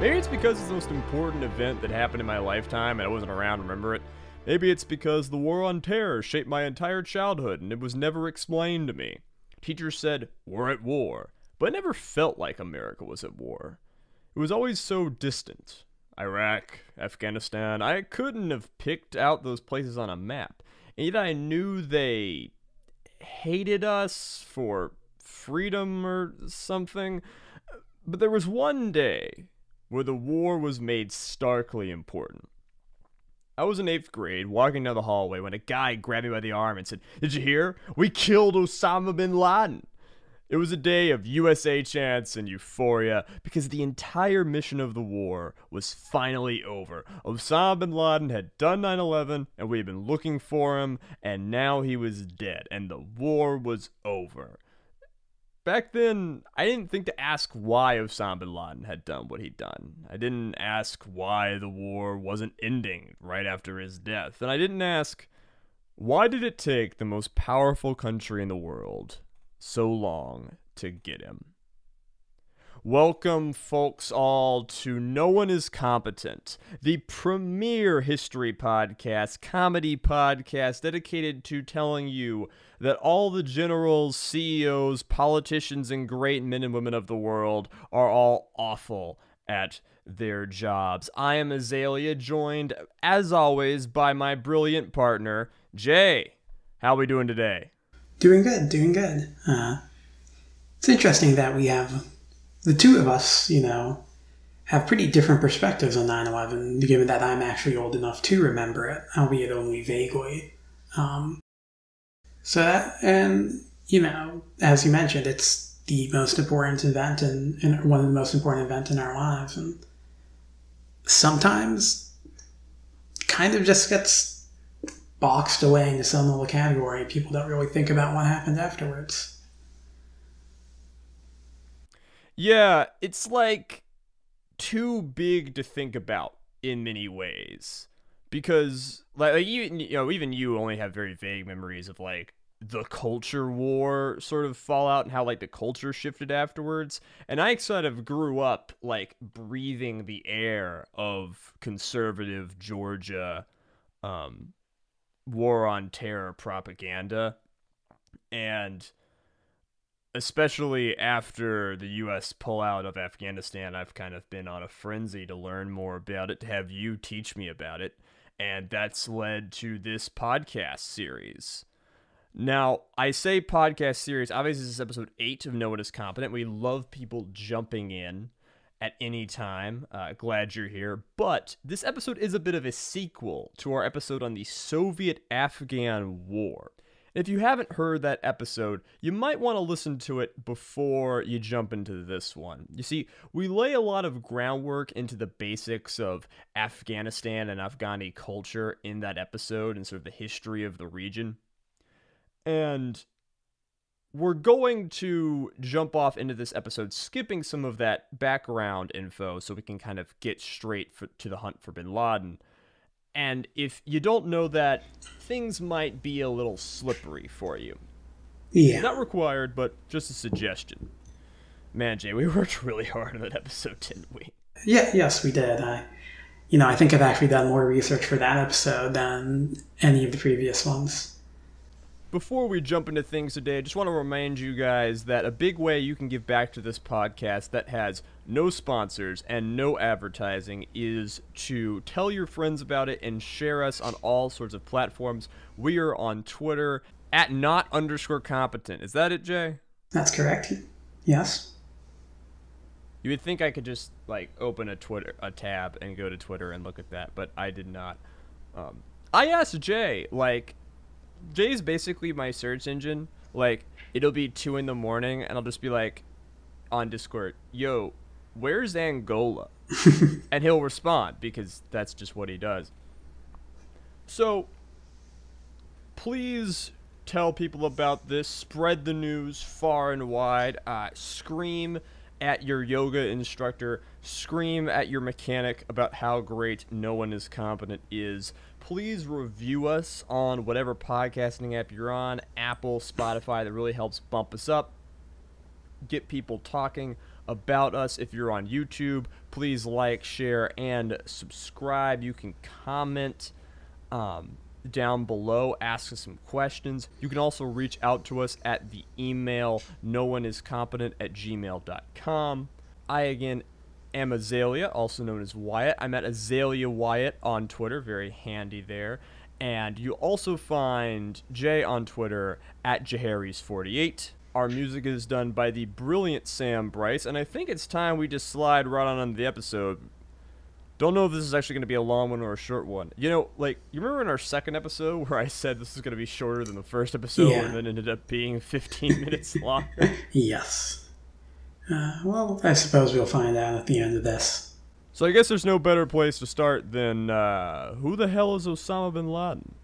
Maybe it's because it's the most important event that happened in my lifetime and I wasn't around to remember it. Maybe it's because the War on Terror shaped my entire childhood and it was never explained to me. Teachers said, "We're at war," but it never felt like America was at war. It was always so distant. Iraq, Afghanistan, I couldn't have picked out those places on a map. And yet I knew they hated us for freedom or something. But there was one day where the war was made starkly important. I was in 8th grade, walking down the hallway, when a guy grabbed me by the arm and said, "Did you hear? We killed Osama bin Laden." It was a day of USA chants and euphoria, because the entire mission of the war was finally over. Osama bin Laden had done 9/11, and we had been looking for him, and now he was dead, and the war was over. Back then, I didn't think to ask why Osama bin Laden had done what he'd done. I didn't ask why the war wasn't ending right after his death. And I didn't ask, why did it take the most powerful country in the world so long to get him? Welcome, folks, all, to No One Is Competent, the premier history podcast, comedy podcast dedicated to telling you that all the generals, CEOs, politicians, and great men and women of the world are all awful at their jobs. I am Azalea, joined, as always, by my brilliant partner, Jay. How are we doing today? Doing good, doing good. It's interesting that we have the two of us, have pretty different perspectives on 9/11, given that I'm actually old enough to remember it, albeit only vaguely. As you mentioned, it's the most important event and one of the most important events in our lives. And sometimes kind of just gets boxed away into some little category. People don't really think about what happened afterwards. Yeah, it's like too big to think about in many ways, because even you only have very vague memories of like the culture war sort of fallout and how like the culture shifted afterwards. And I sort of grew up like breathing the air of conservative Georgia war on terror propaganda, and especially after the U.S. pullout of Afghanistan, I've kind of been on a frenzy to learn more about it, to have you teach me about it, and that's led to this podcast series. Now, I say podcast series, obviously this is episode 8 of No One Is Competent. We love people jumping in at any time. Glad you're here. But this episode is a bit of a sequel to our episode on the Soviet-Afghan War. If you haven't heard that episode, you might want to listen to it before you jump into this one. You see, we lay a lot of groundwork into the basics of Afghanistan and Afghani culture in that episode and sort of the history of the region. And we're going to jump off into this episode, skipping some of that background info so we can kind of get straight to the hunt for bin Laden. And if you don't know that, things might be a little slippery for you. Yeah. Not required, but just a suggestion. Man, Jay, we worked really hard on that episode, didn't we? Yeah, yes, we did. I think I've actually done more research for that episode than any of the previous ones. Before we jump into things today, I just want to remind you guys that a big way you can give back to this podcast that has no sponsors and no advertising is to tell your friends about it and share us on all sorts of platforms. We are on Twitter at @not_competent. Is that it, Jay? That's correct. Yes. You would think I could just like open a tab and go to Twitter and look at that, but I did not. I asked Jay, Jay's basically my search engine. It'll be 2 a.m. and I'll just be like on Discord, "Yo, where's Angola?" And he'll respond because that's just what he does. So please tell people about this. Spread the news far and wide. Scream at your yoga instructor. Scream at your mechanic about how great No One Is Competent is. Please review us on whatever podcasting app you're on, Apple, Spotify. That really helps bump us up, get people talking. about us. If you're on YouTube, please like, share, and subscribe. You can comment down below, ask us some questions. You can also reach out to us at the email nooneiscompetent@gmail.com. I, again, am Azalea, also known as Wyatt. I'm at Azalea Wyatt on Twitter, very handy there. And you also find Jay on Twitter at Jaharis48. Our music is done by the brilliant Sam Bryce, and I think it's time we just slide right on into the episode. Don't know if this is actually going to be a long one or a short one. You know, like, you remember in our second episode where I said this is going to be shorter than the first episode, Yeah. and then ended up being 15 minutes longer? Yes. Well, I suppose we'll find out at the end of this. So I guess there's no better place to start than, who the hell is Osama bin Laden?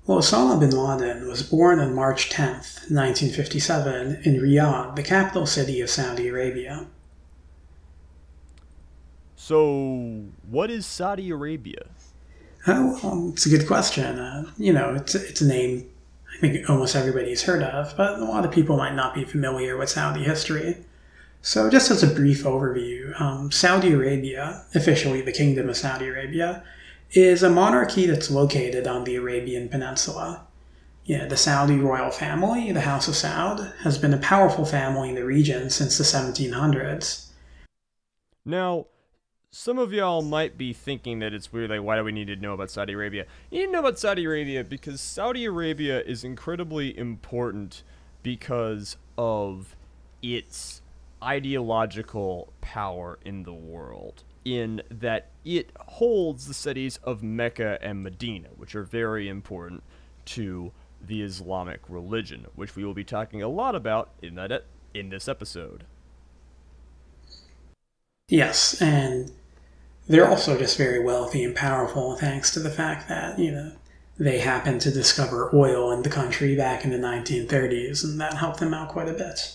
Well, Osama bin Laden was born on March 10th, 1957, in Riyadh, the capital city of Saudi Arabia. So, what is Saudi Arabia? Oh, well, it's a good question. It's a name I think almost everybody's heard of, but a lot of people might not be familiar with Saudi history. So just as a brief overview, Saudi Arabia, officially the Kingdom of Saudi Arabia, is a monarchy that's located on the Arabian Peninsula. The Saudi royal family, the House of Saud, has been a powerful family in the region since the 1700s. Now, some of y'all might be thinking that it's weird, like, why do we need to know about Saudi Arabia? You need to know about Saudi Arabia because Saudi Arabia is incredibly important because of its ideological power in the world, in that it holds the cities of Mecca and Medina, which are very important to the Islamic religion, which we will be talking a lot about in this episode. Yes, and they're also just very wealthy and powerful thanks to the fact that, they happened to discover oil in the country back in the 1930s, and that helped them out quite a bit.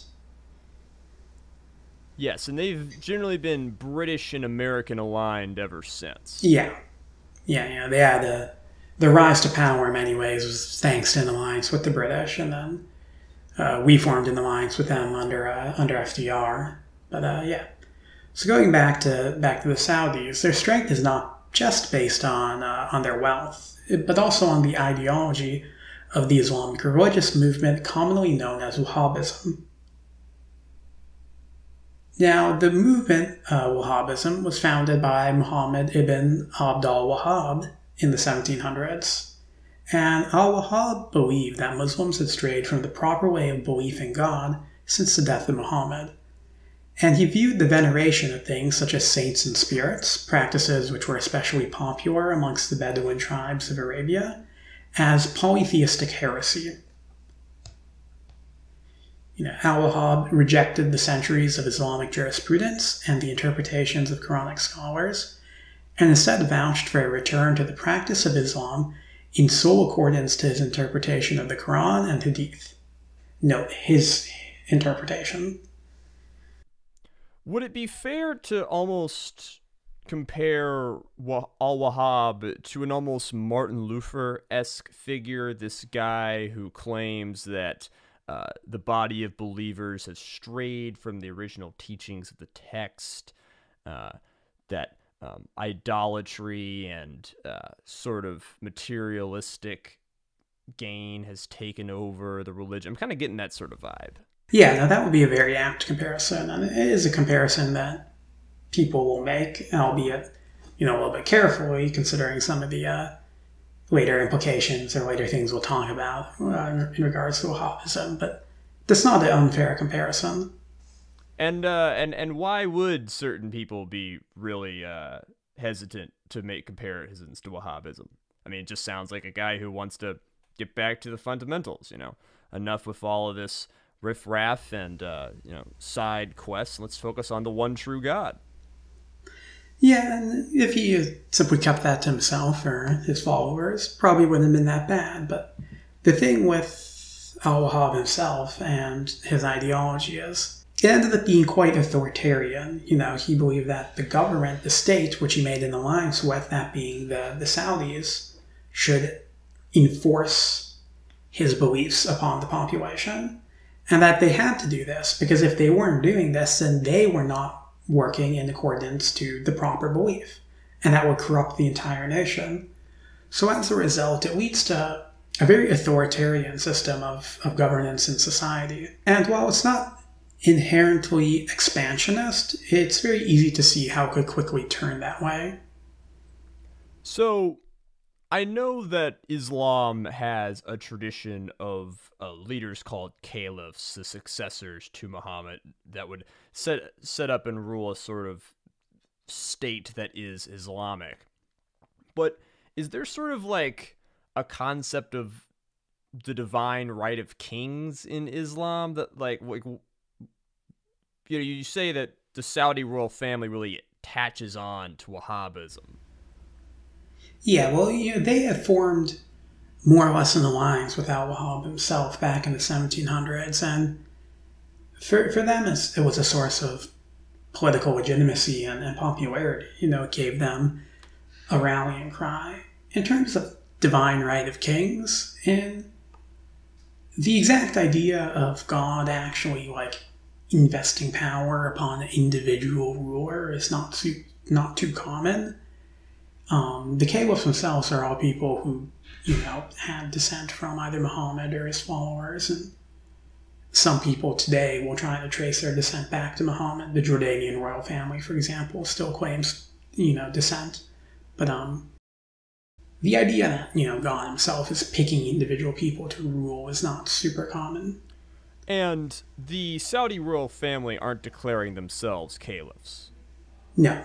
Yes, and they've generally been British and American aligned ever since. Yeah. They had the rise to power in many ways was thanks to an alliance with the British, and then we formed an alliance with them under FDR. But yeah. So going back to the Saudis, their strength is not just based on their wealth, but also on the ideology of the Islamic religious movement commonly known as Wahhabism. Now, the movement, Wahhabism, was founded by Muhammad ibn Abd al-Wahhab in the 1700s. And al-Wahhab believed that Muslims had strayed from the proper way of belief in God since the death of Muhammad. And he viewed the veneration of things such as saints and spirits, practices which were especially popular amongst the Bedouin tribes of Arabia, as polytheistic heresy. Al-Wahhab rejected the centuries of Islamic jurisprudence and the interpretations of Quranic scholars, and instead vouched for a return to the practice of Islam in sole accordance to his interpretation of the Quran and Hadith. Note, his interpretation. Would it be fair to almost compare al-Wahhab to an almost Martin Luther-esque figure, this guy who claims that the body of believers has strayed from the original teachings of the text, that idolatry and sort of materialistic gain has taken over the religion? I'm kind of getting that sort of vibe. Yeah, no, that would be a very apt comparison, and it is a comparison that people will make, albeit, a little bit carefully, considering some of the later implications or later things we'll talk about in regards to Wahhabism, but that's not an unfair comparison. And why would certain people be really hesitant to make comparisons to Wahhabism? I mean, it just sounds like a guy who wants to get back to the fundamentals, Enough with all of this riff-raff and, side quests. Let's focus on the one true God. Yeah, and if he simply kept that to himself or his followers, probably wouldn't have been that bad. But the thing with al-Wahhab himself and his ideology is it ended up being quite authoritarian. He believed that the government, the state, which he made an alliance with, that being the Saudis, should enforce his beliefs upon the population. And that they had to do this because if they weren't doing this, then they were not working in accordance to the proper belief. And that would corrupt the entire nation. So as a result, it leads to a very authoritarian system of governance in society. And while it's not inherently expansionist, it's very easy to see how it could quickly turn that way. So, I know that Islam has a tradition of leaders called caliphs, the successors to Muhammad, that would set up and rule a sort of state that is Islamic. But is there sort of like a concept of the divine right of kings in Islam that you say that the Saudi royal family really attaches on to Wahhabism? Yeah, well, they had formed more or less in alliance with al-Wahhab himself back in the 1700s, and for them it was a source of political legitimacy and popularity. It gave them a rallying cry. In terms of divine right of kings, in the exact idea of God actually investing power upon an individual ruler is not too common. The caliphs themselves are all people who, had descent from either Muhammad or his followers, and some people today will try to trace their descent back to Muhammad. The Jordanian royal family, for example, still claims, descent. But the idea that, God himself is picking individual people to rule is not super common. And the Saudi royal family aren't declaring themselves caliphs. No.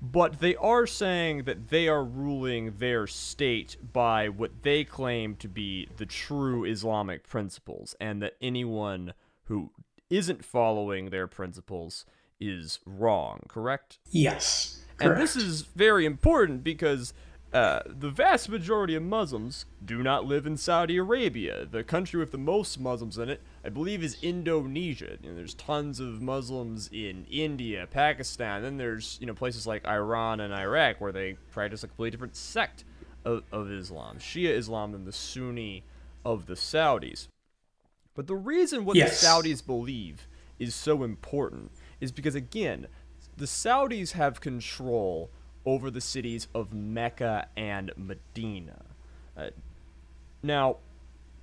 But they are saying that they are ruling their state by what they claim to be the true Islamic principles, and that anyone who isn't following their principles is wrong, correct? Yes, correct. And this is very important because the vast majority of Muslims do not live in Saudi Arabia. The country with the most Muslims in it, I believe, is Indonesia. There's tons of Muslims in India, Pakistan. Then there's places like Iran and Iraq where they practice a completely different sect of Islam, Shia Islam, than the Sunni of the Saudis. But the reason what the Saudis believe is so important is because, again, the Saudis have control over the cities of Mecca and Medina. Now,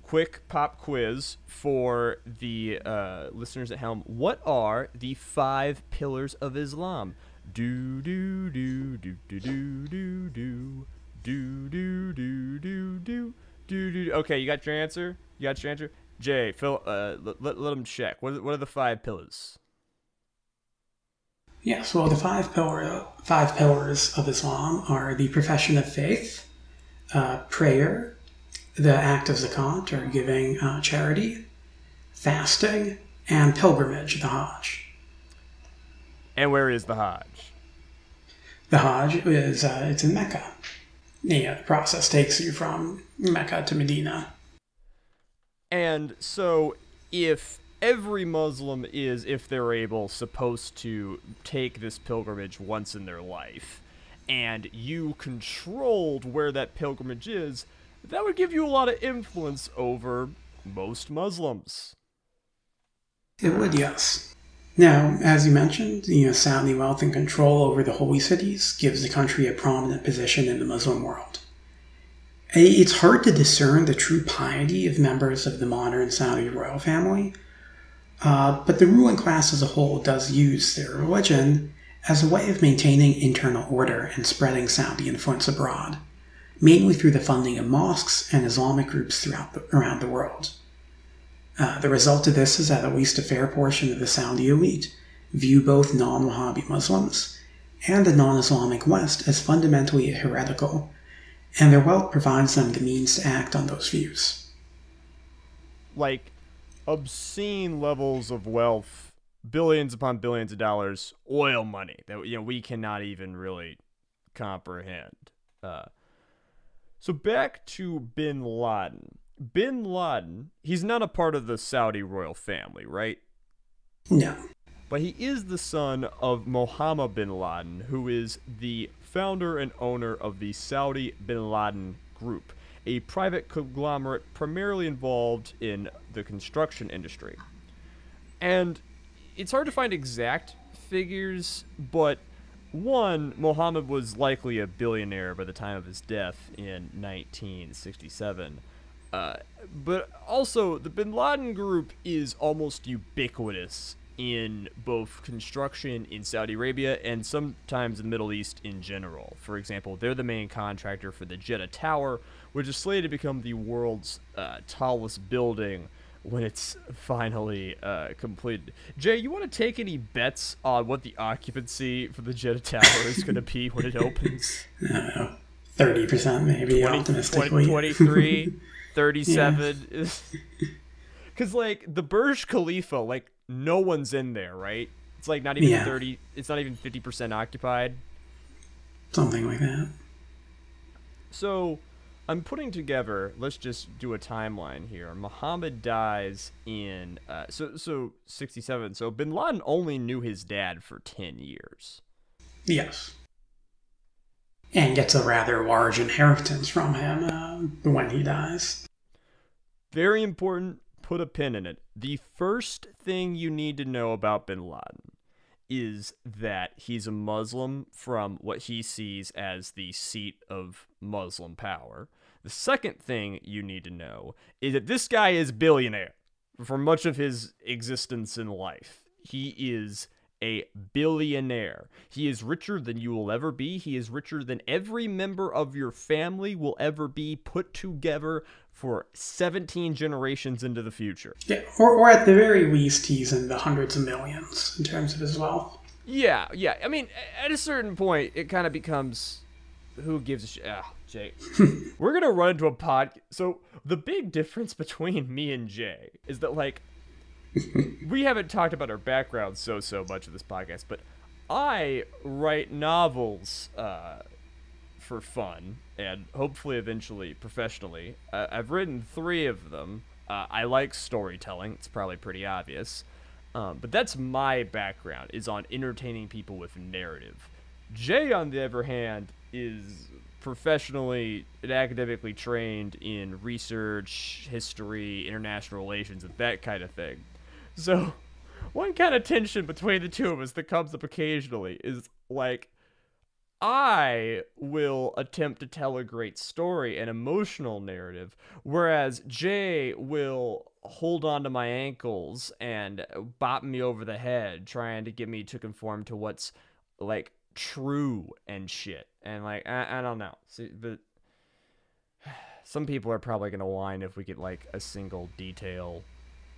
quick pop quiz for the listeners at home. What are the 5 pillars of Islam? Do do do do do do do do do do do do do do. Okay, you got your answer? Jay, Phil, let them check. What are the 5 pillars? Yes, well, the five pillars of Islam are the profession of faith, prayer, the act of zakat, or giving charity, fasting, and pilgrimage, the Hajj. And where is the Hajj? The Hajj is it's in Mecca. The process takes you from Mecca to Medina. And so if every Muslim is, if they're able, supposed to take this pilgrimage once in their life, and you controlled where that pilgrimage is, that would give you a lot of influence over most Muslims. It would, yes. Now, as you mentioned, Saudi wealth and control over the holy cities gives the country a prominent position in the Muslim world. It's hard to discern the true piety of members of the modern Saudi royal family, but the ruling class as a whole does use their religion as a way of maintaining internal order and spreading Saudi influence abroad, mainly through the funding of mosques and Islamic groups around the world. The result of this is that at least a fair portion of the Saudi elite view both non-Wahhabi Muslims and the non-Islamic West as fundamentally heretical, and their wealth provides them the means to act on those views. Like obscene levels of wealth, billions upon billions of dollars, oil money that we cannot even really comprehend. So back to Bin Laden. Bin Laden, he's not a part of the Saudi royal family, right? No. But he is the son of Osama bin Laden, who is the founder and owner of the Saudi bin Laden group. a private conglomerate primarily involved in the construction industry. And it's hard to find exact figures, but one, Mohammed was likely a billionaire by the time of his death in 1967. But also, the bin Laden group is almost ubiquitous in both construction in Saudi Arabia and sometimes the Middle East in general. For example, they're the main contractor for the Jeddah Tower, which is slated to become the world's tallest building when it's finally completed. Jay, you want to take any bets on what the occupancy for the Jeddah Tower is going to be when it opens? 30% maybe, 20, optimistically. 23, 37. Because, like, the Burj Khalifa, like, no one's in there, right? It's, like, not even 30, it's not even 50% occupied. Something like that. So, I'm putting together, let's just do a timeline here. Muhammad dies in, so 67. So bin Laden only knew his dad for 10 years. Yes. And gets a rather large inheritance from him when he dies. Very important, put a pin in it. The first thing you need to know about bin Laden is that he's a Muslim from what he sees as the seat of Muslim power. The second thing you need to know is that this guy is billionaire for much of his existence in life. He is a billionaire. He is richer than you will ever be. He is richer than every member of your family will ever be put together for 17 generations into the future. Yeah, or at the very least, he's in the hundreds of millions in terms of his wealth. Yeah. I mean, at a certain point, it kind of becomes, who gives a shit? Jay. We're going to run into a pod. So the big difference between me and Jay is that, like, we haven't talked about our background so much of this podcast, but I write novels for fun and hopefully eventually professionally. I've written 3 of them. I like storytelling. It's probably pretty obvious. But that's my background, is on entertaining people with narrative. Jay, on the other hand, is professionally and academically trained in research, history, international relations, and that kind of thing. So, one kind of tension between the two of us that comes up occasionally is, like, I will attempt to tell a great story, an emotional narrative, whereas Jay will hold on to my ankles and bop me over the head, trying to get me to conform to what's, like, true and shit. And, like, I don't know. See, but some people are probably going to whine if we get, like, a single detail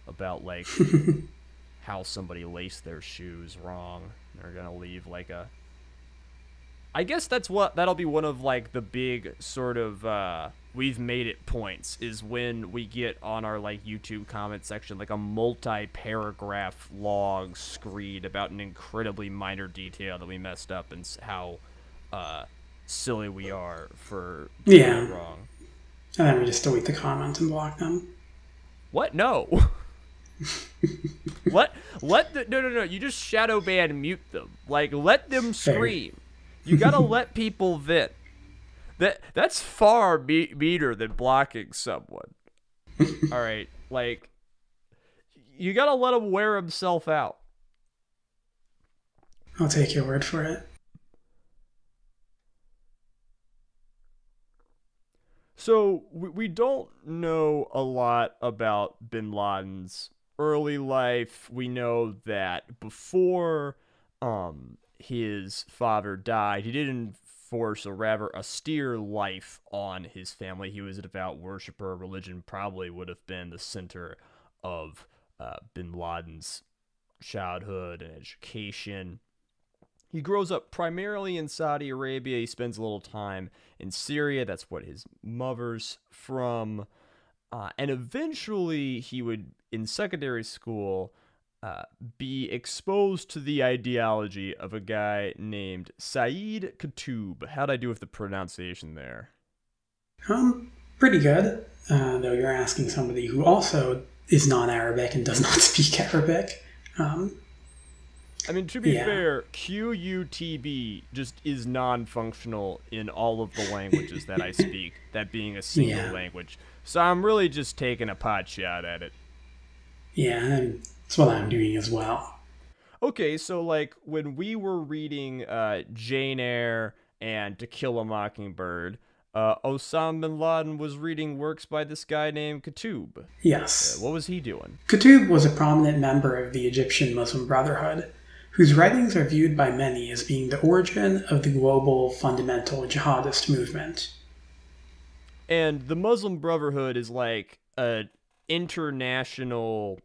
about, like, how somebody laced their shoes wrong. They're going to leave, like, a... I guess that'll be one of, like, the big sort of, we've made it points, is when we get on our, like, YouTube comment section, like, a multi-paragraph log screed about an incredibly minor detail that we messed up and how, silly we are for doing wrong. And then we just delete the comment and block them. What? No. No. You just shadow ban and mute them. Like, let them scream. You gotta let people vent. That's far meaner than blocking someone. All right, like, you gotta let him wear himself out. I'll take your word for it. So, we don't know a lot about bin Laden's early life. We know that before his father died, he did enforce a rather austere life on his family. He was a devout worshiper. Religion probably would have been the center of bin Laden's childhood and education. He grows up primarily in Saudi Arabia. He spends a little time in Syria. That's what his mother's from. And eventually he would, in secondary school, be exposed to the ideology of a guy named Saeed Qutb. How'd I do with the pronunciation there? Pretty good. Though you're asking somebody who also is non-Arabic and does not speak Arabic. I mean, to be Yeah. fair, QUTB just is non-functional in all of the languages that I speak, that being a single Yeah. language. So I'm really just taking a pot shot at it. Yeah, and that's what I'm doing as well. Okay, so like when we were reading Jane Eyre and To Kill a Mockingbird, Osama bin Laden was reading works by this guy named Qutb. Yes. What was he doing? Qutb was a prominent member of the Egyptian Muslim Brotherhood, whose writings are viewed by many as being the origin of the global fundamental jihadist movement. And the Muslim Brotherhood is like an international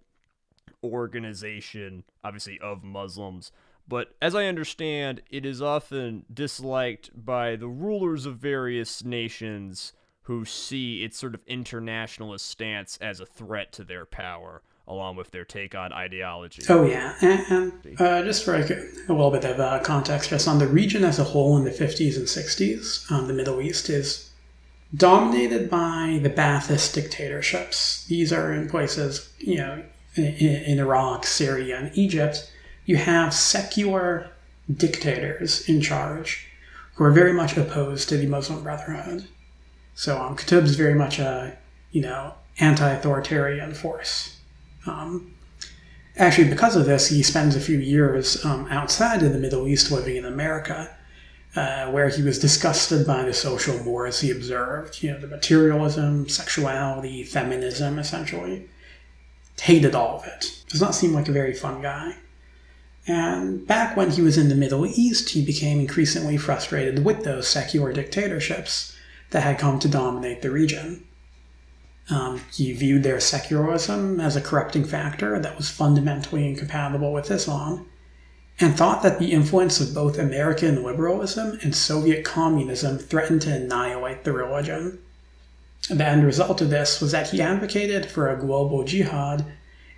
organization, obviously of Muslims, but as I understand, it is often disliked by the rulers of various nations who see its sort of internationalist stance as a threat to their power, along with their take on ideology. Oh, yeah. And just for a little bit of context, just on the region as a whole in the 50s and 60s, the Middle East is dominated by the Ba'athist dictatorships. These are in places, in Iraq, Syria, and Egypt. You have secular dictators in charge who are very much opposed to the Muslim Brotherhood. So Qutb's very much a, anti-authoritarian force. Actually, because of this, he spends a few years outside of the Middle East living in America, where he was disgusted by the social mores he observed, the materialism, sexuality, feminism, essentially. Hated all of it. Does not seem like a very fun guy. And back when he was in the Middle East, he became increasingly frustrated with those secular dictatorships that had come to dominate the region. He viewed their secularism as a corrupting factor that was fundamentally incompatible with Islam, and thought that the influence of both American liberalism and Soviet communism threatened to annihilate the religion. The end result of this was that he advocated for a global jihad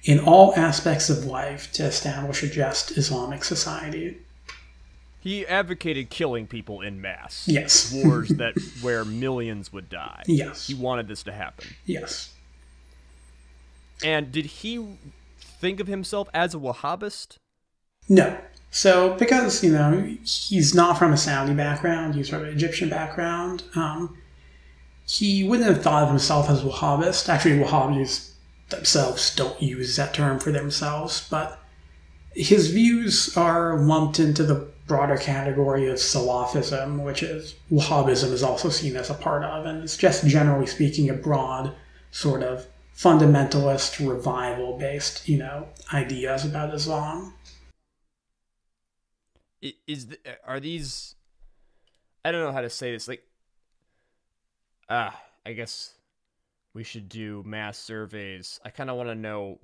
in all aspects of life to establish a just Islamic society. He advocated killing people en masse. Yes. Wars where millions would die. Yes. He wanted this to happen. Yes. And did he think of himself as a Wahhabist? No. So, because, he's not from a Saudi background, he's from an Egyptian background, he wouldn't have thought of himself as Wahhabist. Actually, Wahhabis themselves don't use that term for themselves, but his views are lumped into the broader category of Salafism, which is Wahhabism is also seen as a part of, and it's just generally speaking a broad sort of fundamentalist, revival-based, ideas about Islam. Are these? I don't know how to say this. I guess we should do mass surveys. I kind of want to know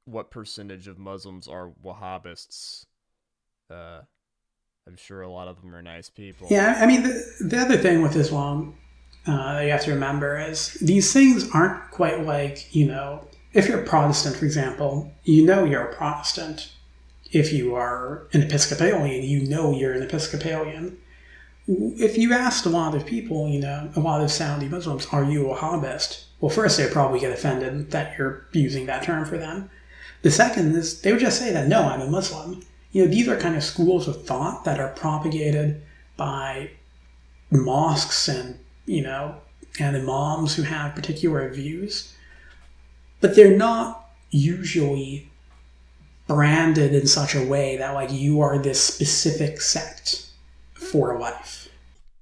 what percentage of Muslims are Wahhabists. I'm sure a lot of them are nice people. Yeah, I mean the other thing with Islam you have to remember is these things aren't quite like if you're a Protestant, for example, you're a Protestant. If you are an Episcopalian, you're an Episcopalian. If you asked a lot of people, a lot of Saudi Muslims, are you a Wahhabist? Well, first, they'd probably get offended that you're using that term for them. The second is they would just say that, no, I'm a Muslim. These are kind of schools of thought that are propagated by mosques and imams who have particular views. But they're not usually branded in such a way that you are this specific sect for life.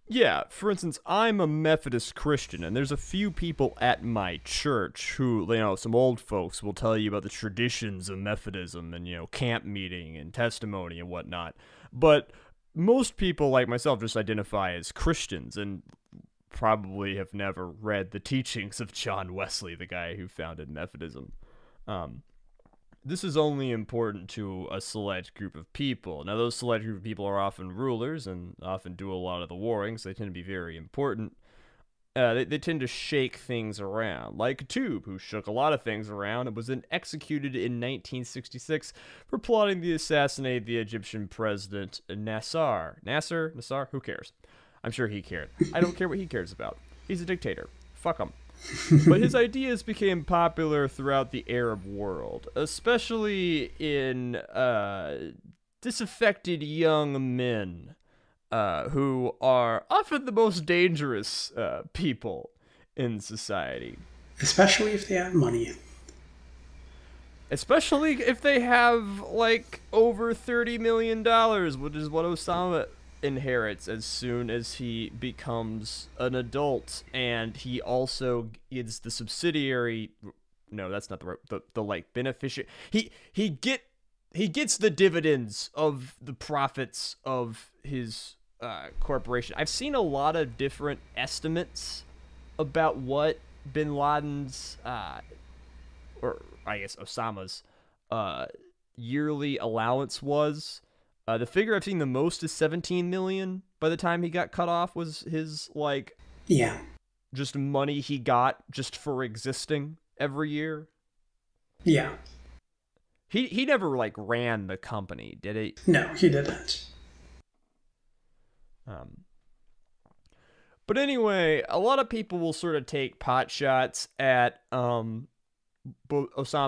Yeah, for instance, I'm a Methodist Christian, and there's a few people at my church who, some old folks will tell you about the traditions of Methodism and, camp meeting and testimony and whatnot. But most people like myself just identify as Christians and probably have never read the teachings of John Wesley, the guy who founded Methodism. This is only important to a select group of people. Now, those select group of people are often rulers and often do a lot of the warring, so they tend to be very important. They tend to shake things around, like Qutb, who shook a lot of things around and was then executed in 1966 for plotting to assassinate the Egyptian president Nasser. Nasser? Who cares? I'm sure he cared. I don't care what he cares about. He's a dictator. Fuck him. But his ideas became popular throughout the Arab world, especially in disaffected young men who are often the most dangerous people in society. Especially if they have money. Especially if they have, like, over $30 million, which is what Osama inherits as soon as he becomes an adult. And he also is the subsidiary. No, that's not the right, the like, beneficiary. He gets the dividends of the profits of his corporation. I've seen a lot of different estimates about what bin Laden's, or I guess Osama's, yearly allowance was. The figure I've seen the most is 17 million by the time he got cut off was his, like, Yeah. just money he got just for existing every year. Yeah. He never, like, ran the company, did he? No, he didn't. But anyway, a lot of people will sort of take pot shots at Osama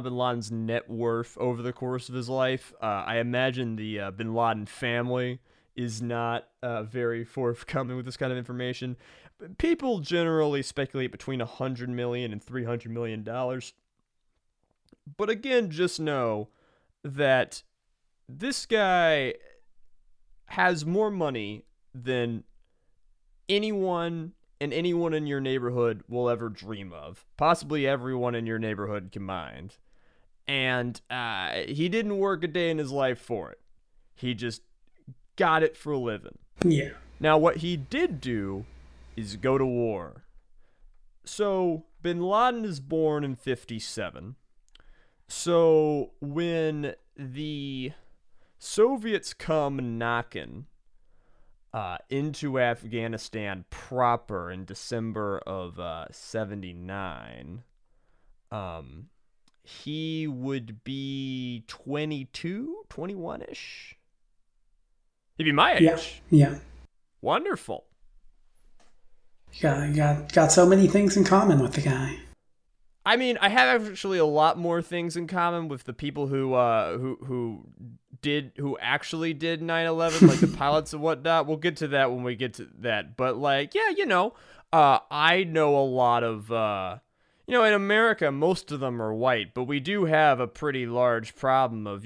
bin Laden's net worth over the course of his life. I imagine the bin Laden family is not very forthcoming with this kind of information. People generally speculate between $100 million and $300 million. But again, just know that this guy has more money than anyone in your neighborhood will ever dream of. Possibly everyone in your neighborhood combined. And he didn't work a day in his life for it. He just got it for a living. Yeah. Now, what he did do is go to war. So, bin Laden is born in 1957. So, when the Soviets come knocking into Afghanistan proper in December of 1979, he would be 22, 21-ish. He'd be my age. Yeah. Wonderful. Got so many things in common with the guy. I mean, I have actually a lot more things in common with the people who actually did 9/11, like the pilots and whatnot. We'll get to that when we get to that. But, like, yeah, I know a lot of, in America, most of them are white, but we do have a pretty large problem of,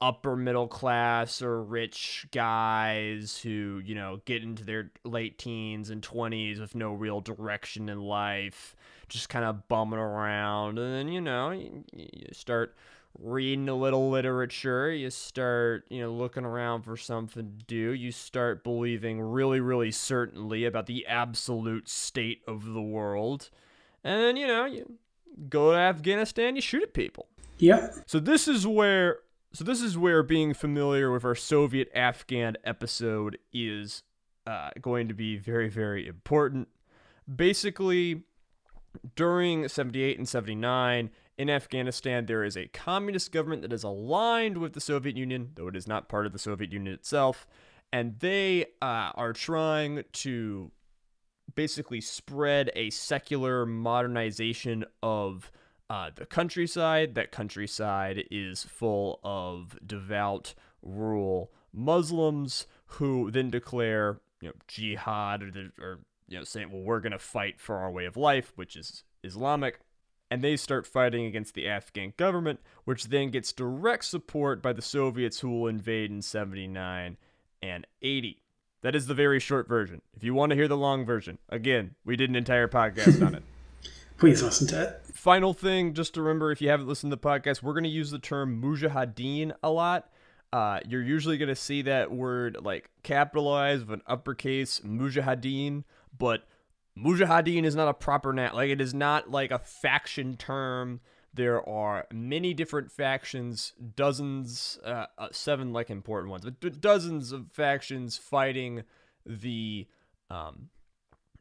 upper middle class or rich guys who, get into their late teens and 20s with no real direction in life, just kind of bumming around. And then, you start reading a little literature, you start, looking around for something to do, you start believing really, really certainly about the absolute state of the world, and then, you go to Afghanistan, you shoot at people. Yep. So this is where being familiar with our Soviet-Afghan episode is going to be very, very important. Basically, during 78 and 79, in Afghanistan, there is a communist government that is aligned with the Soviet Union, though it is not part of the Soviet Union itself, and they are trying to basically spread a secular modernization of the countryside. That countryside is full of devout rural Muslims who then declare, jihad, or saying, well, we're going to fight for our way of life, which is Islamic. And they start fighting against the Afghan government, which then gets direct support by the Soviets, who will invade in 79 and 80. That is the very short version. If you want to hear the long version, again, we did an entire podcast on it. Please listen to it. Final thing, just to remember, if you haven't listened to the podcast, we're going to use the term mujahideen a lot. You're usually going to see that word, like, capitalized with an uppercase, mujahideen, but mujahideen is not a proper noun. Like, it is not like a faction term. There are many different factions, dozens, 7 like important ones, but dozens of factions fighting the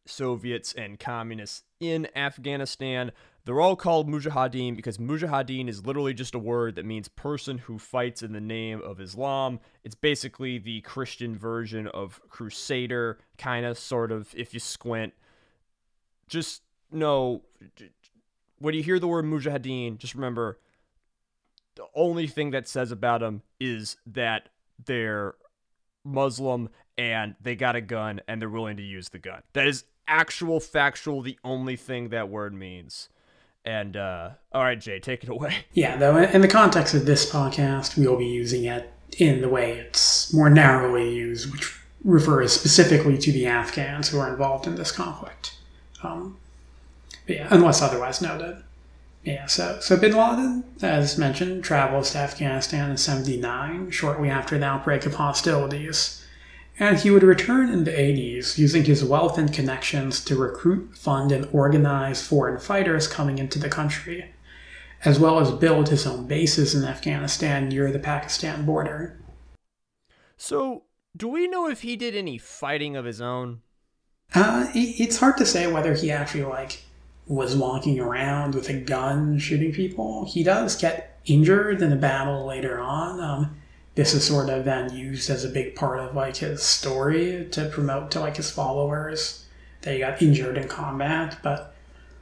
Soviets and communists in Afghanistan. They're all called mujahideen because mujahideen is literally just a word that means person who fights in the name of Islam. It's basically the Christian version of crusader, kind of, sort of, if you squint. Just know, when you hear the word mujahideen, just remember, the only thing that says about them is that they're Muslim and they got a gun and they're willing to use the gun. That is factual, the only thing that word means. And, all right, Jay, take it away. Yeah, though, in the context of this podcast, we'll be using it in the way it's more narrowly used, which refers specifically to the Afghans who are involved in this conflict. Yeah, unless otherwise noted. Yeah, so bin Laden, as mentioned, travels to Afghanistan in 1979, shortly after the outbreak of hostilities. And he would return in the 1980s, using his wealth and connections to recruit, fund, and organize foreign fighters coming into the country, as well as build his own bases in Afghanistan near the Pakistan border. So, do we know if he did any fighting of his own? It's hard to say whether he actually, was walking around with a gun shooting people. He does get injured in a battle later on. This is sort of then used as a big part of his story to promote to his followers that he got injured in combat. But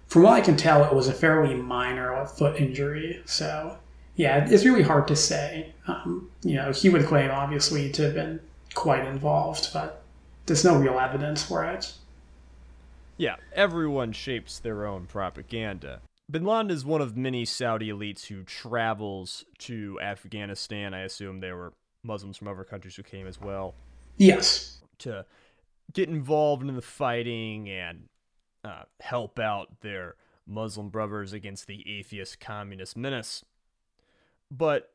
from what I can tell, it was a fairly minor foot injury. So yeah, it's really hard to say. He would claim obviously to have been quite involved, but there's no real evidence for it. Yeah, everyone shapes their own propaganda. Bin Laden is one of many Saudi elites who travels to Afghanistan. I assume there were Muslims from other countries who came as well. Yes. To get involved in the fighting and help out their Muslim brothers against the atheist communist menace. But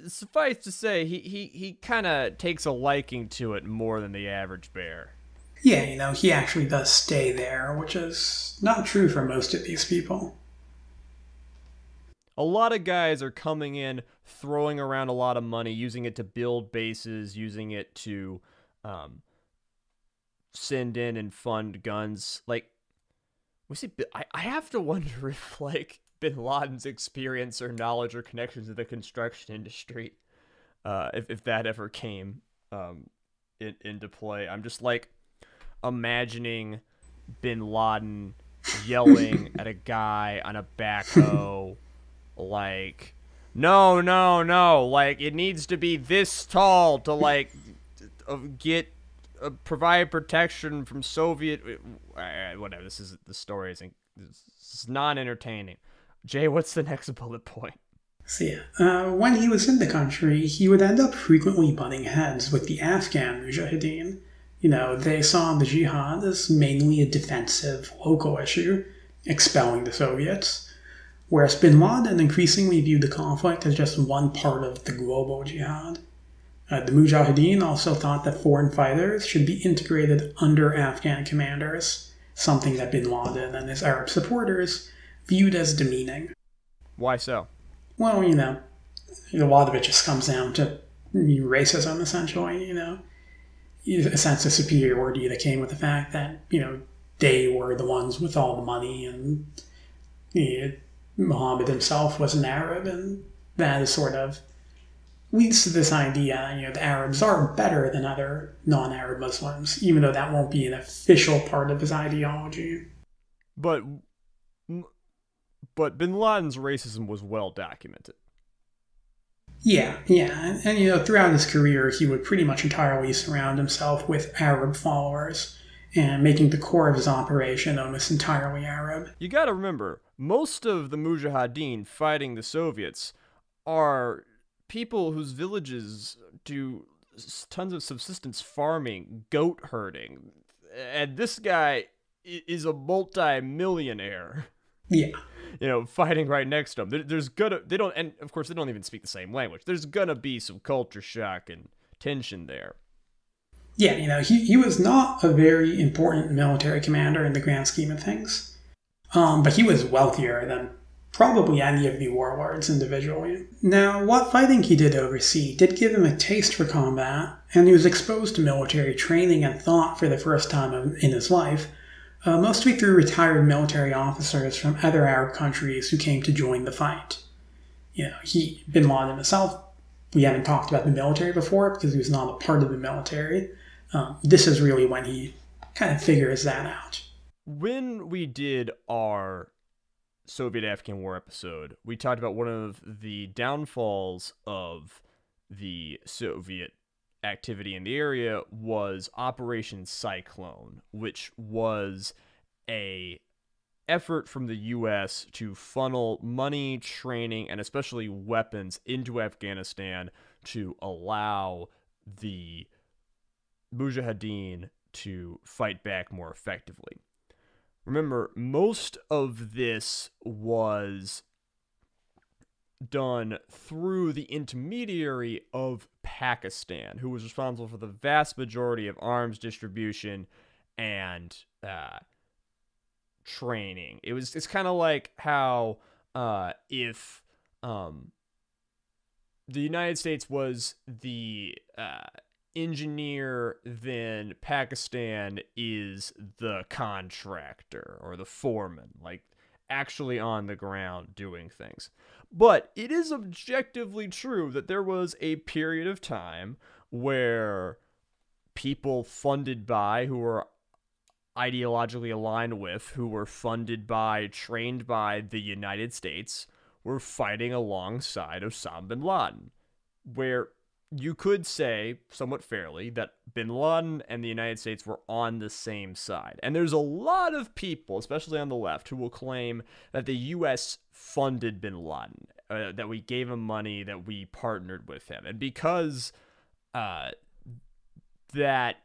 suffice to say, he kind of takes a liking to it more than the average bear. Yeah, he actually does stay there, which is not true for most of these people. A lot of guys are coming in, throwing around a lot of money, using it to build bases, using it to send in and fund guns. I have to wonder if, Bin Laden's experience or knowledge or connections to the construction industry, if that ever came into play. I'm just, imagining Bin Laden yelling at a guy on a backhoe, no, it needs to be this tall to provide protection from Soviet, whatever. The story isn't, this is non-entertaining. Jay, what's the next bullet point? So yeah, when he was in the country, he would end up frequently butting heads with the Afghan mujahideen. They saw the jihad as mainly a defensive local issue, expelling the Soviets, whereas bin Laden increasingly viewed the conflict as just one part of the global jihad. The mujahideen also thought that foreign fighters should be integrated under Afghan commanders, something that bin Laden and his Arab supporters viewed as demeaning. Why so? Well, a lot of it just comes down to racism, essentially, a sense of superiority that came with the fact that, they were the ones with all the money and Muhammad himself was an Arab, and that is sort of leads to this idea, the Arabs are better than other non-Arab Muslims, even though that won't be an official part of his ideology. But bin Laden's racism was well documented. Yeah, and throughout his career, he would pretty much entirely surround himself with Arab followers, and making the core of his operation almost entirely Arab. You gotta remember, most of the mujahideen fighting the Soviets are people whose villages do tons of subsistence farming, goat herding, and this guy is a multi-millionaire. Yeah. Fighting right next to them. And of course they don't even speak the same language. There's gonna be some culture shock and tension there. Yeah, he was not a very important military commander in the grand scheme of things. But he was wealthier than probably any of the warlords individually. Now, what fighting he did oversee did give him a taste for combat, and he was exposed to military training and thought for the first time in his life, mostly through retired military officers from other Arab countries who came to join the fight. Bin Laden himself, we haven't talked about the military before because he was not a part of the military. This is really when he kind of figures that out. When we did our Soviet-Afghan War episode, we talked about one of the downfalls of the Soviet activity in the area was Operation Cyclone, which was a effort from the U.S. to funnel money, training, and especially weapons into Afghanistan to allow the Mujahideen to fight back more effectively. Remember, most of this was done through the intermediary of Pakistan, who was responsible for the vast majority of arms distribution and training. It's kind of like how if the United States was the engineer, then Pakistan is the contractor or the foreman, like actually on the ground doing things. But it is objectively true that there was a period of time where people funded by, who were ideologically aligned with, who were funded by, trained by the United States, were fighting alongside Osama bin Laden, where you could say, somewhat fairly, that bin Laden and the United States were on the same side. And there's a lot of people, especially on the left, who will claim that the U.S. funded bin Laden, that we gave him money, that we partnered with him. And because that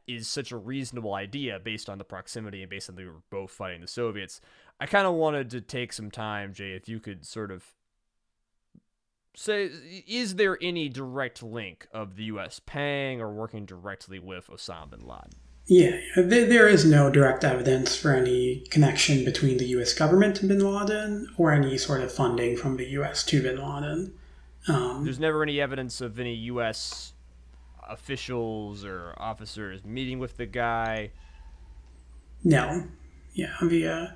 is such a reasonable idea based on the proximity and based on they were both fighting the Soviets, I kind of wanted to take some time, Jay, if you could sort of say, is there any direct link of the U.S. paying or working directly with Osama bin Laden? Yeah, there is no direct evidence for any connection between the U.S. government and bin Laden or any sort of funding from the U.S. to bin Laden. There's never any evidence of any U.S. officials or officers meeting with the guy? No. Yeah,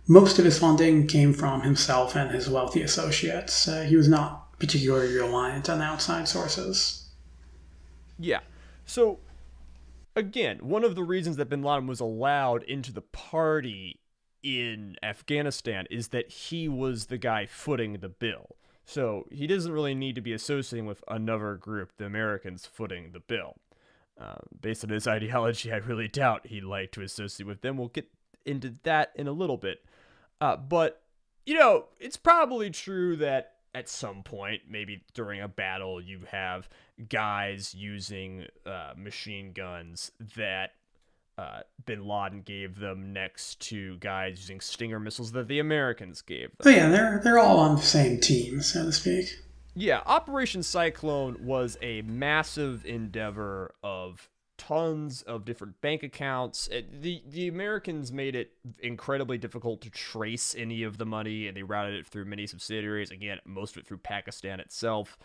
most of his funding came from himself and his wealthy associates. He was not particularly reliant on outside sources. Yeah. So, again, one of the reasons that bin Laden was allowed into the party in Afghanistan is that he was the guy footing the bill. So he doesn't really need to be associating with another group, the Americans, footing the bill. Based on his ideology, I really doubt he'd like to associate with them. We'll get into that in a little bit. But, it's probably true that at some point, maybe during a battle, you have guys using machine guns that bin Laden gave them next to guys using Stinger missiles that the Americans gave them. Oh yeah, they're all on the same team, so to speak. Yeah, Operation Cyclone was a massive endeavor of tons of different bank accounts. The Americans made it incredibly difficult to trace any of the money, and they routed it through many subsidiaries. Again, most of it through Pakistan itself,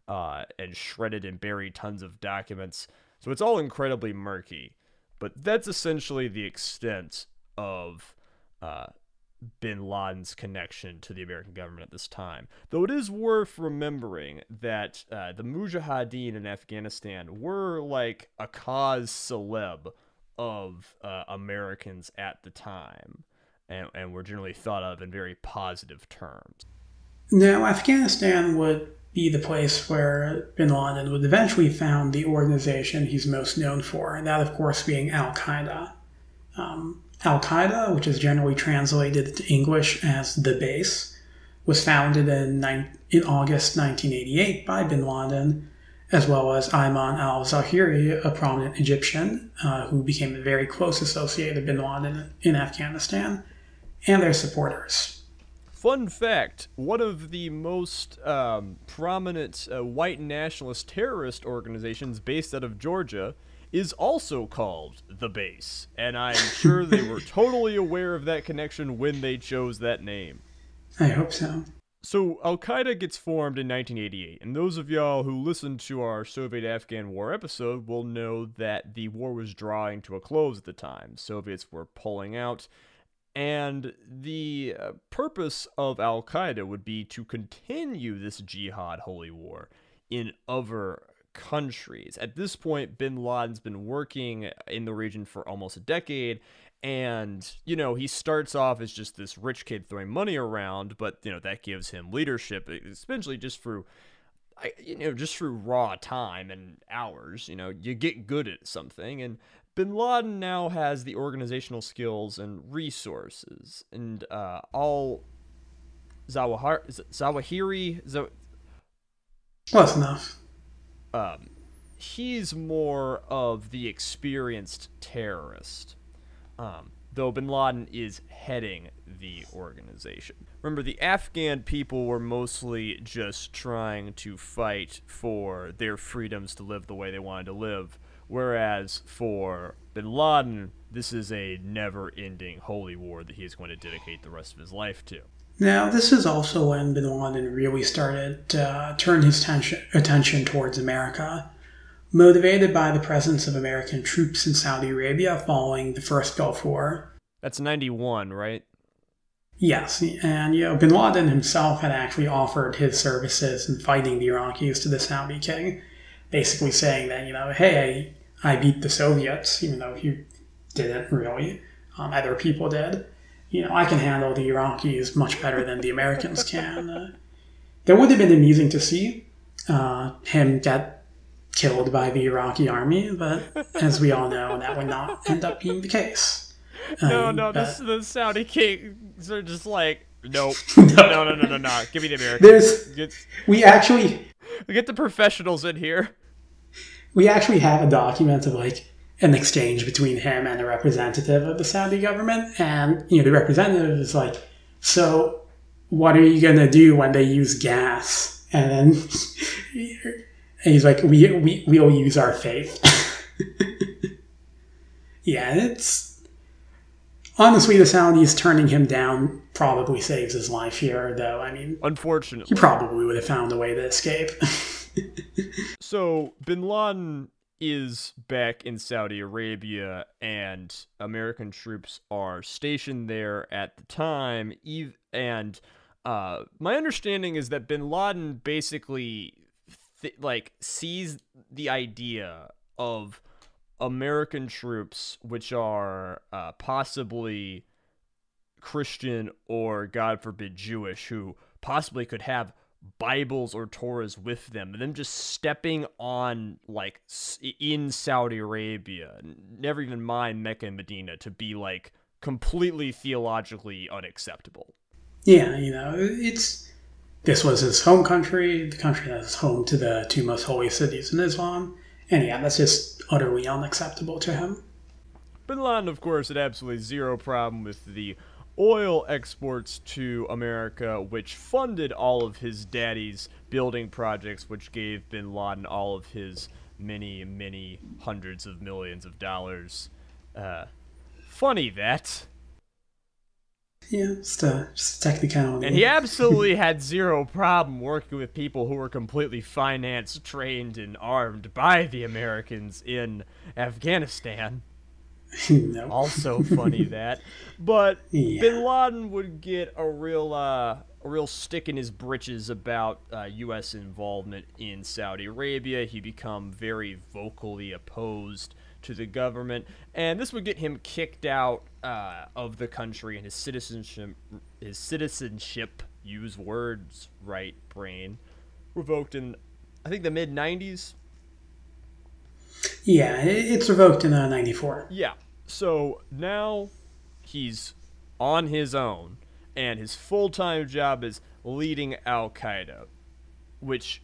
and shredded and buried tons of documents. So it's all incredibly murky. But that's essentially the extent of bin Laden's connection to the American government at this time. Though it is worth remembering that the Mujahideen in Afghanistan were like a cause celeb of Americans at the time, and were generally thought of in very positive terms. Now, Afghanistan would be the place where bin Laden would eventually found the organization he's most known for, and that, of course, being Al-Qaeda. Al-Qaeda, which is generally translated into English as the base, was founded in August 1988 by bin Laden, as well as Ayman al-Zawahiri, a prominent Egyptian who became a very close associate of bin Laden in Afghanistan, and their supporters. Fun fact, one of the most prominent white nationalist terrorist organizations based out of Georgia is also called The Base, and I'm sure they were totally aware of that connection when they chose that name. I hope so. So Al-Qaeda gets formed in 1988, and those of y'all who listened to our Soviet-Afghan War episode will know that the war was drawing to a close at the time. Soviets were pulling out, and the purpose of Al-Qaeda would be to continue this jihad holy war in other countries. At this point, bin Laden's been working in the region for almost a decade, and, you know, he starts off as just this rich kid throwing money around, but, you know, that gives him leadership, especially just through raw time and hours. You know, you get good at something, and bin Laden now has the organizational skills and resources, and Zawahiri, Close enough. he's more of the experienced terrorist, though bin Laden is heading the organization. Remember, the Afghan people were mostly just trying to fight for their freedoms to live the way they wanted to live, whereas for bin Laden, this is a never-ending holy war that he's going to dedicate the rest of his life to. Now, this is also when bin Laden really started to turn his attention towards America, motivated by the presence of American troops in Saudi Arabia following the first Gulf War. That's 91, right? Yes, and bin Laden himself had actually offered his services in fighting the Iraqis to the Saudi king, basically saying that, hey, I beat the Soviets, even though he didn't really. Other people did. I can handle the Iraqis much better than the Americans can. That would have been amusing to see him get killed by the Iraqi army, but as we all know, that would not end up being the case. The Saudi kings are just like, nope, no, give me the Americans. Get the professionals in here. We actually have a document of an exchange between him and a representative of the Saudi government, and the representative is like, so what are you gonna do when they use gas? And then he's like, we'll use our faith. Yeah, it's honestly, the Saudis turning him down probably saves his life here, though. I mean, unfortunately, he probably would have found a way to escape. So bin Laden is back in Saudi Arabia, and American troops are stationed there at the time. And my understanding is that bin Laden basically sees the idea of American troops, which are possibly Christian or, God forbid, Jewish, who possibly could have Bibles or Torahs with them, and them just stepping on in Saudi Arabia, never even mind Mecca and Medina, to be completely theologically unacceptable. Yeah, this was his home country, the country that is home to the two most holy cities in Islam, and yeah, that's just utterly unacceptable to him. Bin Laden, of course, had absolutely zero problem with the oil exports to America, which funded all of his daddy's building projects, which gave bin Laden all of his many, many hundreds of millions of dollars. Funny that. Yeah, just a technicality. And he absolutely had zero problem working with people who were completely financed, trained, and armed by the Americans in Afghanistan. No. Also funny that. But yeah. Bin Laden would get a real stick in his britches about U.S. involvement in Saudi Arabia. He'd become very vocally opposed to the government, and this would get him kicked out of the country, and his citizenship, use words right, brain, revoked in, I think, the mid-90s. Yeah, it's revoked in 94. Yeah, so now he's on his own, and his full-time job is leading Al-Qaeda, which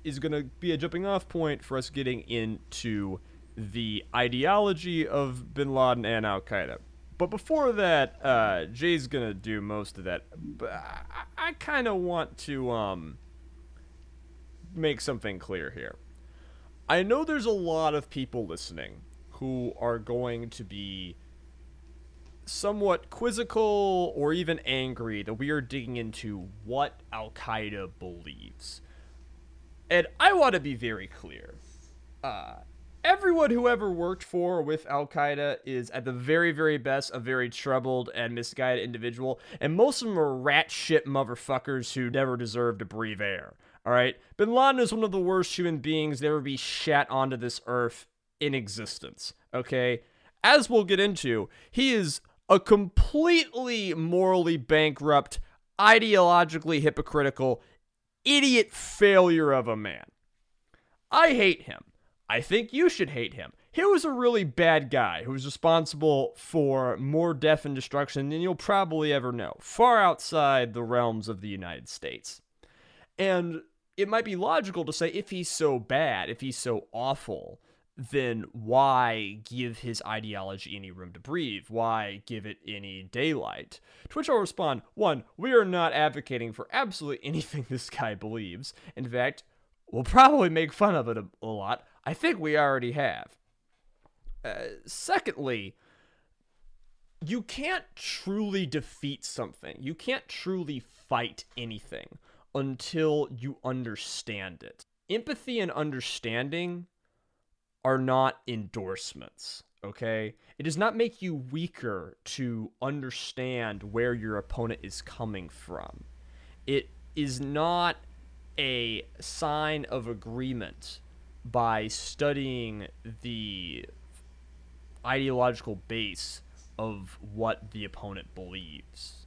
is going to be a jumping-off point for us getting into the ideology of bin Laden and Al-Qaeda. But before that, Jay's going to do most of that. But I kind of want to make something clear here. I know there's a lot of people listening who are going to be somewhat quizzical or even angry that we are digging into what Al-Qaeda believes. And I want to be very clear. Everyone who ever worked for or with Al-Qaeda is, at the very, very best, a very troubled and misguided individual, and most of them are rat shit motherfuckers who never deserve to breathe air. All right? Bin Laden is one of the worst human beings to ever be shat onto this earth in existence. Okay? As we'll get into, he is a completely morally bankrupt, ideologically hypocritical, idiot failure of a man. I hate him. I think you should hate him. He was a really bad guy who was responsible for more death and destruction than you'll probably ever know, far outside the realms of the United States. And it might be logical to say, if he's so bad, if he's so awful, then why give his ideology any room to breathe? Why give it any daylight? To which I'll respond, one, we are not advocating for absolutely anything this guy believes. In fact, we'll probably make fun of it a lot. I think we already have. Secondly, you can't truly defeat something. You can't truly fight anything until you understand it. Empathy and understanding are not endorsements, okay? It does not make you weaker to understand where your opponent is coming from. It is not a sign of agreement by studying the ideological base of what the opponent believes.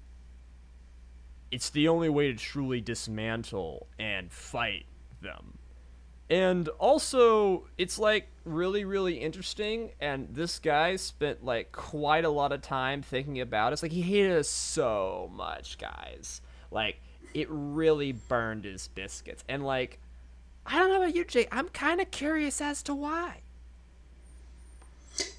It's the only way to truly dismantle and fight them. And also, it's like really, really interesting, and this guy spent like quite a lot of time thinking about it. It's like he hated us so much, guys. Like, it really burned his biscuits. And like, I don't know about you, Jake, I'm kind of curious as to why.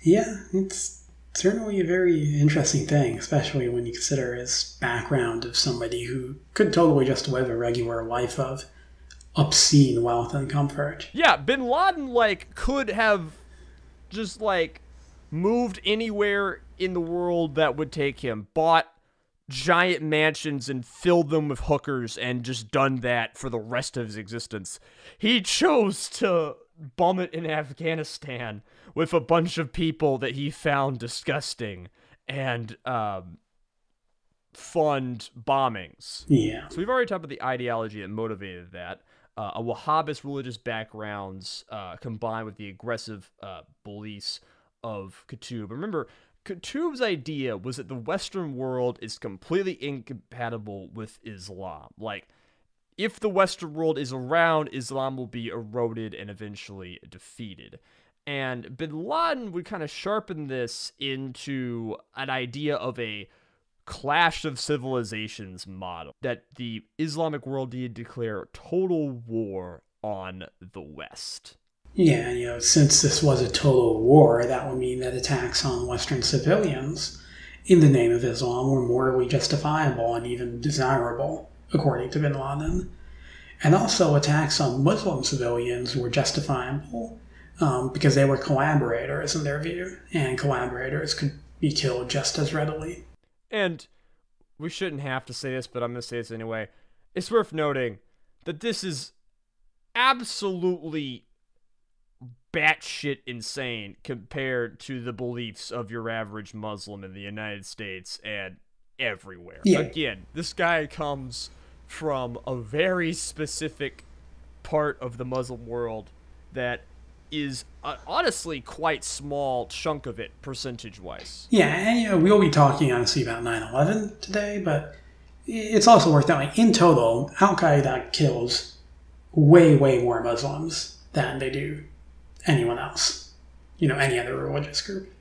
Yeah, it's certainly a very interesting thing, especially when you consider his background of somebody who could totally just live a regular life of obscene wealth and comfort. Yeah, Bin Laden, like, could have just, like, moved anywhere in the world that would take him, bought giant mansions and filled them with hookers and just done that for the rest of his existence. He chose to bum it in Afghanistan with a bunch of people that he found disgusting and fund bombings. Yeah. So we've already talked about the ideology that motivated that. A Wahhabist religious backgrounds combined with the aggressive beliefs of Qutb. Remember, Qutb's idea was that the Western world is completely incompatible with Islam. Like, if the Western world is around, Islam will be eroded and eventually defeated. And Bin Laden would kind of sharpen this into an idea of a clash of civilizations model, that the Islamic world needed to declare total war on the West. Yeah, since this was a total war, that would mean that attacks on Western civilians in the name of Islam were morally justifiable and even desirable, according to bin Laden. And also attacks on Muslim civilians were justifiable because they were collaborators in their view, and collaborators could be killed just as readily. And we shouldn't have to say this, but I'm going to say this anyway. It's worth noting that this is absolutely batshit insane compared to the beliefs of your average Muslim in the United States and everywhere. Yeah. Again, this guy comes from a very specific part of the Muslim world that is honestly quite small chunk of it percentage-wise. Yeah, and we'll be talking honestly about 9/11 today, but it's also worth noting, in total, Al-Qaeda kills way, way more Muslims than they do anyone else. Any other religious group.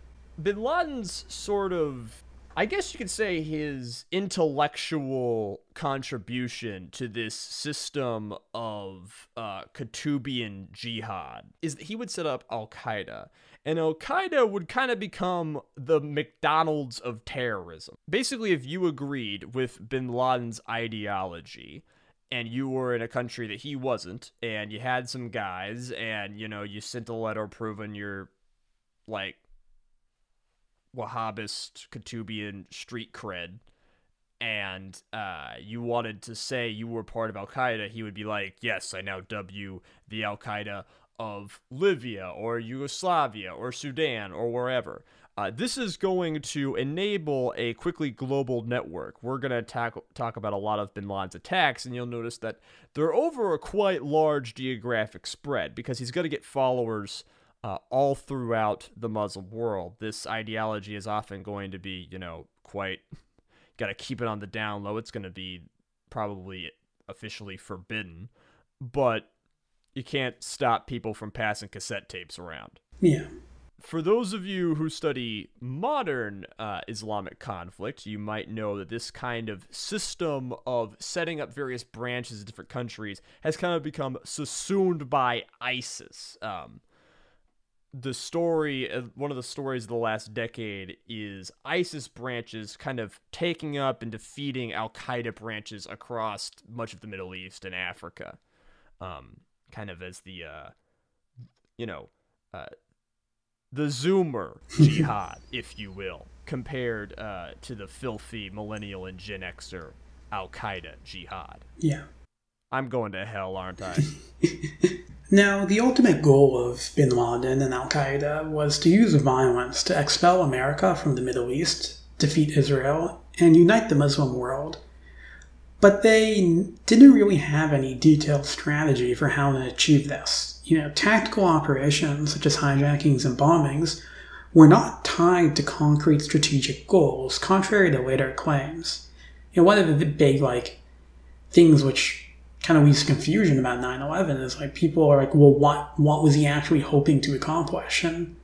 Bin Laden's sort of, I guess you could say, his intellectual contribution to this system of Qutubian jihad is that he would set up Al-Qaeda. And Al-Qaeda would kind of become the McDonald's of terrorism. Basically, if you agreed with Bin Laden's ideology, and you were in a country that he wasn't, and you had some guys, and, you sent a letter proving you're, like, Wahhabist Qutubian street cred, and you wanted to say you were part of Al-Qaeda, he would be like, yes, I now dub you the Al-Qaeda of Libya or Yugoslavia or Sudan or wherever. This is going to enable a quickly global network. We're going to talk about a lot of bin Laden's attacks, and you'll notice that they're over a quite large geographic spread because he's going to get followers all throughout the Muslim world. This ideology is often going to be, quite, got to keep it on the down low. It's going to be probably officially forbidden, but you can't stop people from passing cassette tapes around. Yeah. For those of you who study modern Islamic conflict, you might know that this kind of system of setting up various branches of different countries has kind of become subsumed by ISIS. The story, one of the stories of the last decade, is ISIS branches kind of taking up and defeating Al-Qaeda branches across much of the Middle East and Africa. Kind of as the Zoomer jihad, if you will, compared to the filthy millennial and Gen Xer Al-Qaeda jihad. Yeah. I'm going to hell, aren't I? Now, the ultimate goal of bin Laden and Al-Qaeda was to use violence to expel America from the Middle East, defeat Israel, and unite the Muslim world. But they didn't really have any detailed strategy for how to achieve this. Tactical operations such as hijackings and bombings were not tied to concrete strategic goals, contrary to later claims. One of the big, things which kind of leads to confusion about 9/11 is, people are well, what was he actually hoping to accomplish? And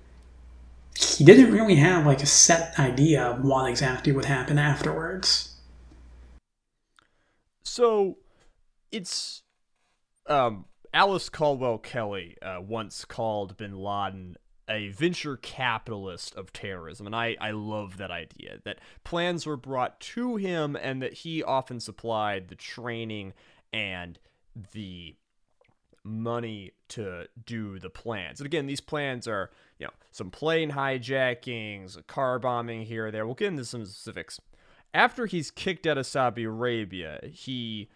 he didn't really have, a set idea of what exactly would happen afterwards. So, it's, Alice Caldwell Kelly once called bin Laden a venture capitalist of terrorism, and I love that idea, that plans were brought to him and that he often supplied the training and the money to do the plans. And again, these plans are, some plane hijackings, a car bombing here or there. We'll get into some specifics. After he's kicked out of Saudi Arabia, he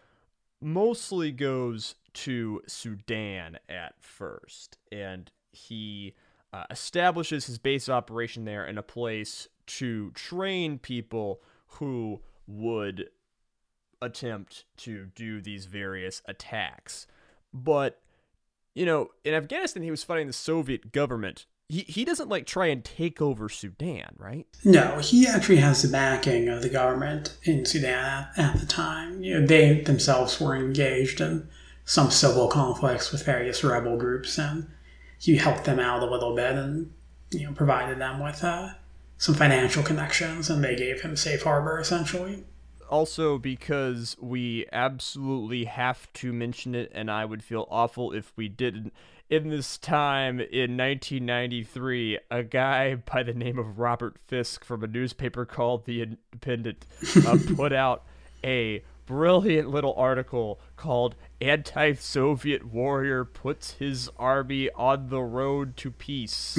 mostly goes to Sudan at first, and he establishes his base of operation there in a place to train people who would attempt to do these various attacks. But, in Afghanistan, he was fighting the Soviet government. He doesn't, try and take over Sudan, right? No, he actually has the backing of the government in Sudan at the time. They themselves were engaged in some civil conflicts with various rebel groups, and he helped them out a little bit and, provided them with some financial connections, and they gave him safe harbor, essentially. Also, because we absolutely have to mention it, and I would feel awful if we didn't. In this time, in 1993, a guy by the name of Robert Fisk from a newspaper called The Independent put out a brilliant little article called "Anti-Soviet Warrior Puts His Army on the Road to Peace."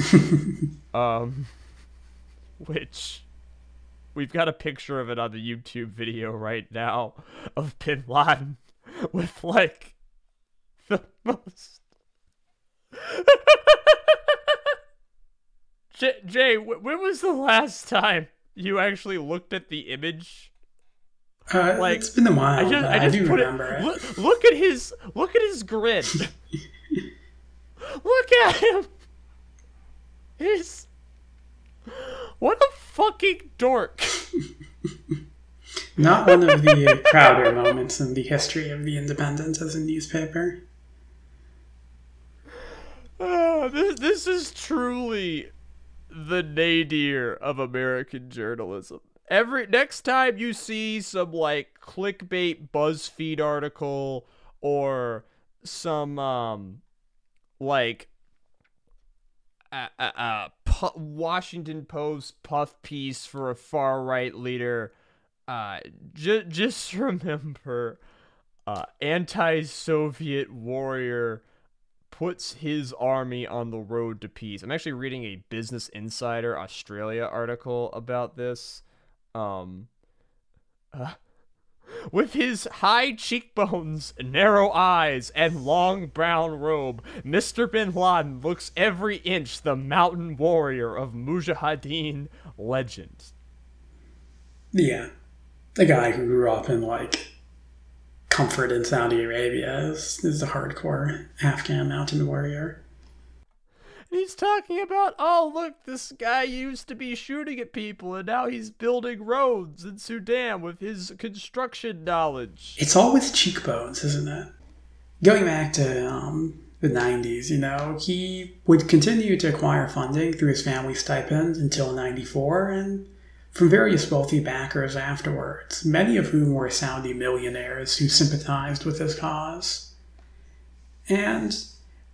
Which... we've got a picture of it on the YouTube video right now of bin Laden with, the most... Jay, when was the last time you actually looked at the image? It's been a while. I do remember it. Look at his grin. Look at him. What a fucking dork. Not one of the prouder moments in the history of The Independent as a newspaper. This is truly the nadir of American journalism. Next time you see some clickbait BuzzFeed article or some Washington Post puff piece for a far right leader, just remember, anti-Soviet warrior puts his army on the road to peace. I'm actually reading a Business Insider Australia article about this. With his high cheekbones, narrow eyes, and long brown robe, Mr. bin Laden looks every inch the mountain warrior of Mujahideen legend. Yeah. The guy who grew up in, like, comfort in Saudi Arabia is a hardcore Afghan mountain warrior. He's talking about, oh, look, this guy used to be shooting at people, and now he's building roads in Sudan with his construction knowledge. It's all with cheekbones, isn't it? Going back to the 90s, he would continue to acquire funding through his family stipend until 94, and from various wealthy backers afterwards, many of whom were Saudi millionaires who sympathized with his cause. And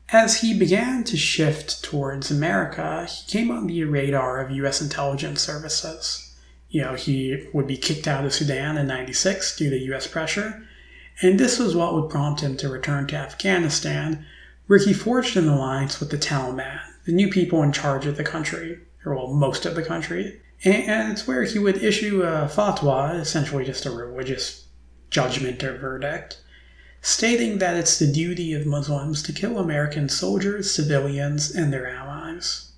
as he began to shift towards America, he came on the radar of U.S. intelligence services. He would be kicked out of Sudan in 96 due to U.S. pressure, and this was what would prompt him to return to Afghanistan, where he forged an alliance with the Taliban, the new people in charge of the country, or well, most of the country. And it's where he would issue a fatwa, essentially just a religious judgment or verdict, stating that it's the duty of Muslims to kill American soldiers, civilians, and their allies.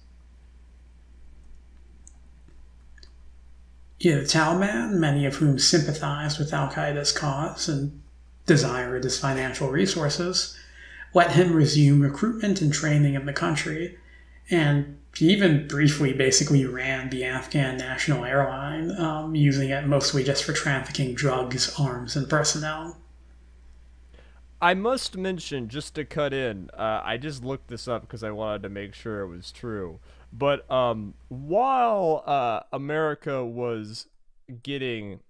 The Taliban, many of whom sympathized with al-Qaeda's cause and desired his financial resources, let him resume recruitment and training in the country, and he even briefly basically ran the Afghan national airline, using it mostly just for trafficking drugs, arms, and personnel. I must mention, just to cut in, I just looked this up because I wanted to make sure it was true. But while America was getting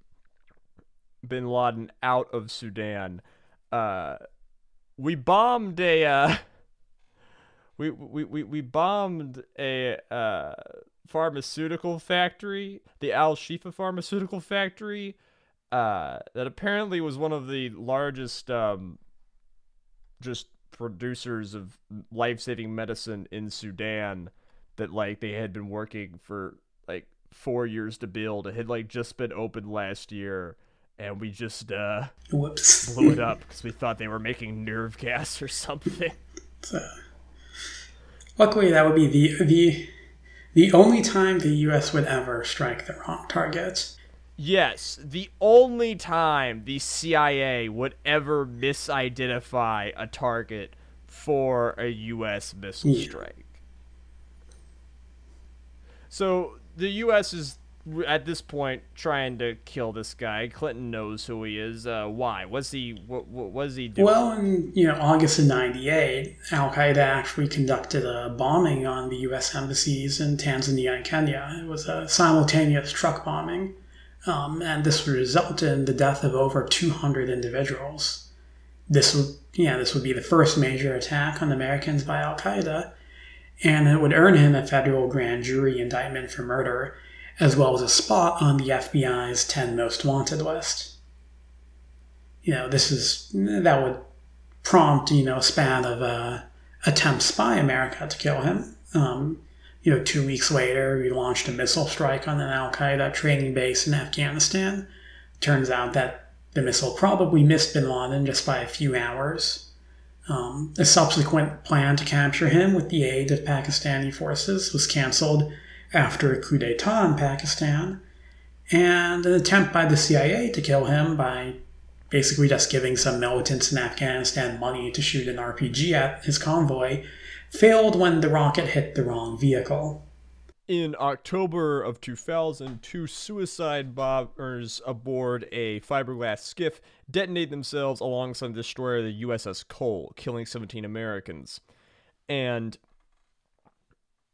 bin Laden out of Sudan, we bombed a we bombed a pharmaceutical factory, the Al Shifa pharmaceutical factory, that apparently was one of the largest just producers of life-saving medicine in Sudan, that like they had been working for like 4 years to build. It had like just been opened last year, and we just Whoops. blew it up because we thought they were making nerve gas or something. So, luckily, that would be the only time the U.S. would ever strike the wrong target. Yes, the only time the CIA would ever misidentify a target for a U.S. missile strike. So the U.S. is, at this point, trying to kill this guy. Clinton knows who he is. Why? What was he doing? Well, in August of '98, Al-Qaeda actually conducted a bombing on the U.S. embassies in Tanzania and Kenya. It was a simultaneous truck bombing. And this would result in the death of over 200 individuals. This would be the first major attack on Americans by Al-Qaeda, and it would earn him a federal grand jury indictment for murder, as well as a spot on the FBI's 10 most wanted list. That would prompt, a span of attempts by America to kill him. 2 weeks later, we launched a missile strike on an al-Qaeda training base in Afghanistan. Turns out that the missile probably missed bin Laden just by a few hours. A subsequent plan to capture him with the aid of Pakistani forces was canceled after a coup d'etat in Pakistan, and an attempt by the CIA to kill him by basically just giving some militants in Afghanistan money to shoot an RPG at his convoy failed when the rocket hit the wrong vehicle. In October of 2000, 2 suicide bombers aboard a fiberglass skiff detonated themselves alongside the destroyer, the USS Cole, killing 17 Americans. And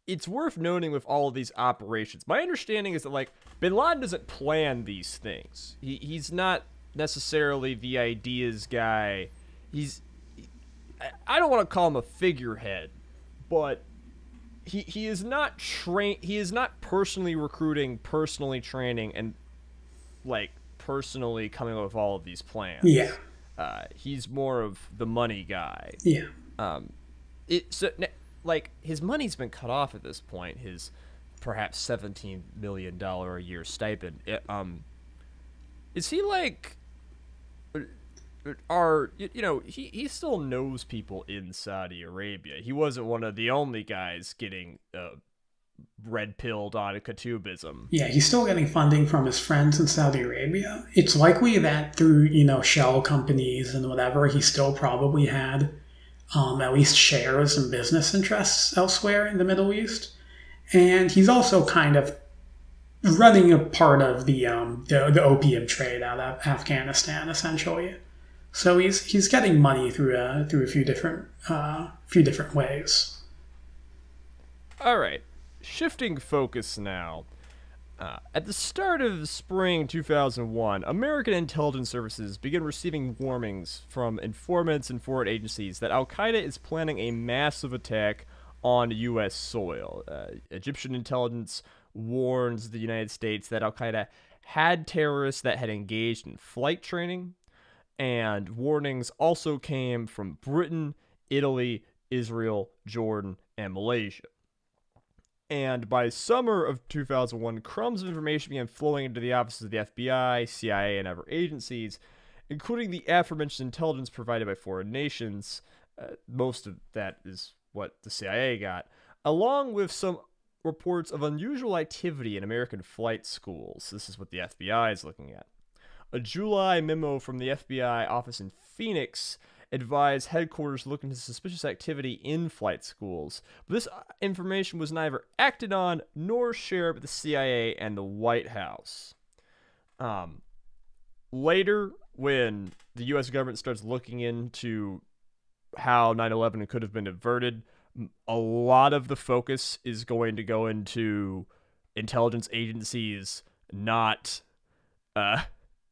it's worth noting with all of these operations, my understanding is that, like, bin Laden doesn't plan these things. He's not necessarily the ideas guy. I don't want to call him a figurehead, but he is not he is not personally recruiting, personally training, and like personally coming up with all of these plans. Yeah. He's more of the money guy. Yeah. His money's been cut off at this point. His perhaps $17 million a year stipend. Is he like he still knows people in Saudi Arabia. He wasn't one of the only guys getting red pilled on Katoobism. Yeah, he's still getting funding from his friends in Saudi Arabia. It's likely that through, shell companies and whatever, he still probably had at least shares and business interests elsewhere in the Middle East. And he's also kind of running a part of the opium trade out of Afghanistan, essentially. So he's getting money through a few different ways. All right, shifting focus now. At the start of spring 2001, American intelligence services began receiving warnings from informants and foreign agencies that Al Qaeda is planning a massive attack on U.S. soil. Egyptian intelligence warns the United States that Al Qaeda had terrorists that had engaged in flight training. And warnings also came from Britain, Italy, Israel, Jordan, and Malaysia. And by summer of 2001, crumbs of information began flowing into the offices of the FBI, CIA, and other agencies, including the aforementioned intelligence provided by foreign nations. Most of that is what the CIA got, along with some reports of unusual activity in American flight schools. This is what the FBI is looking at. A July memo from the FBI office in Phoenix advised headquarters to look into suspicious activity in flight schools. But this information was neither acted on nor shared with the CIA and the White House. Later, when the U.S. government starts looking into how 9/11 could have been averted, a lot of the focus is going to go into intelligence agencies not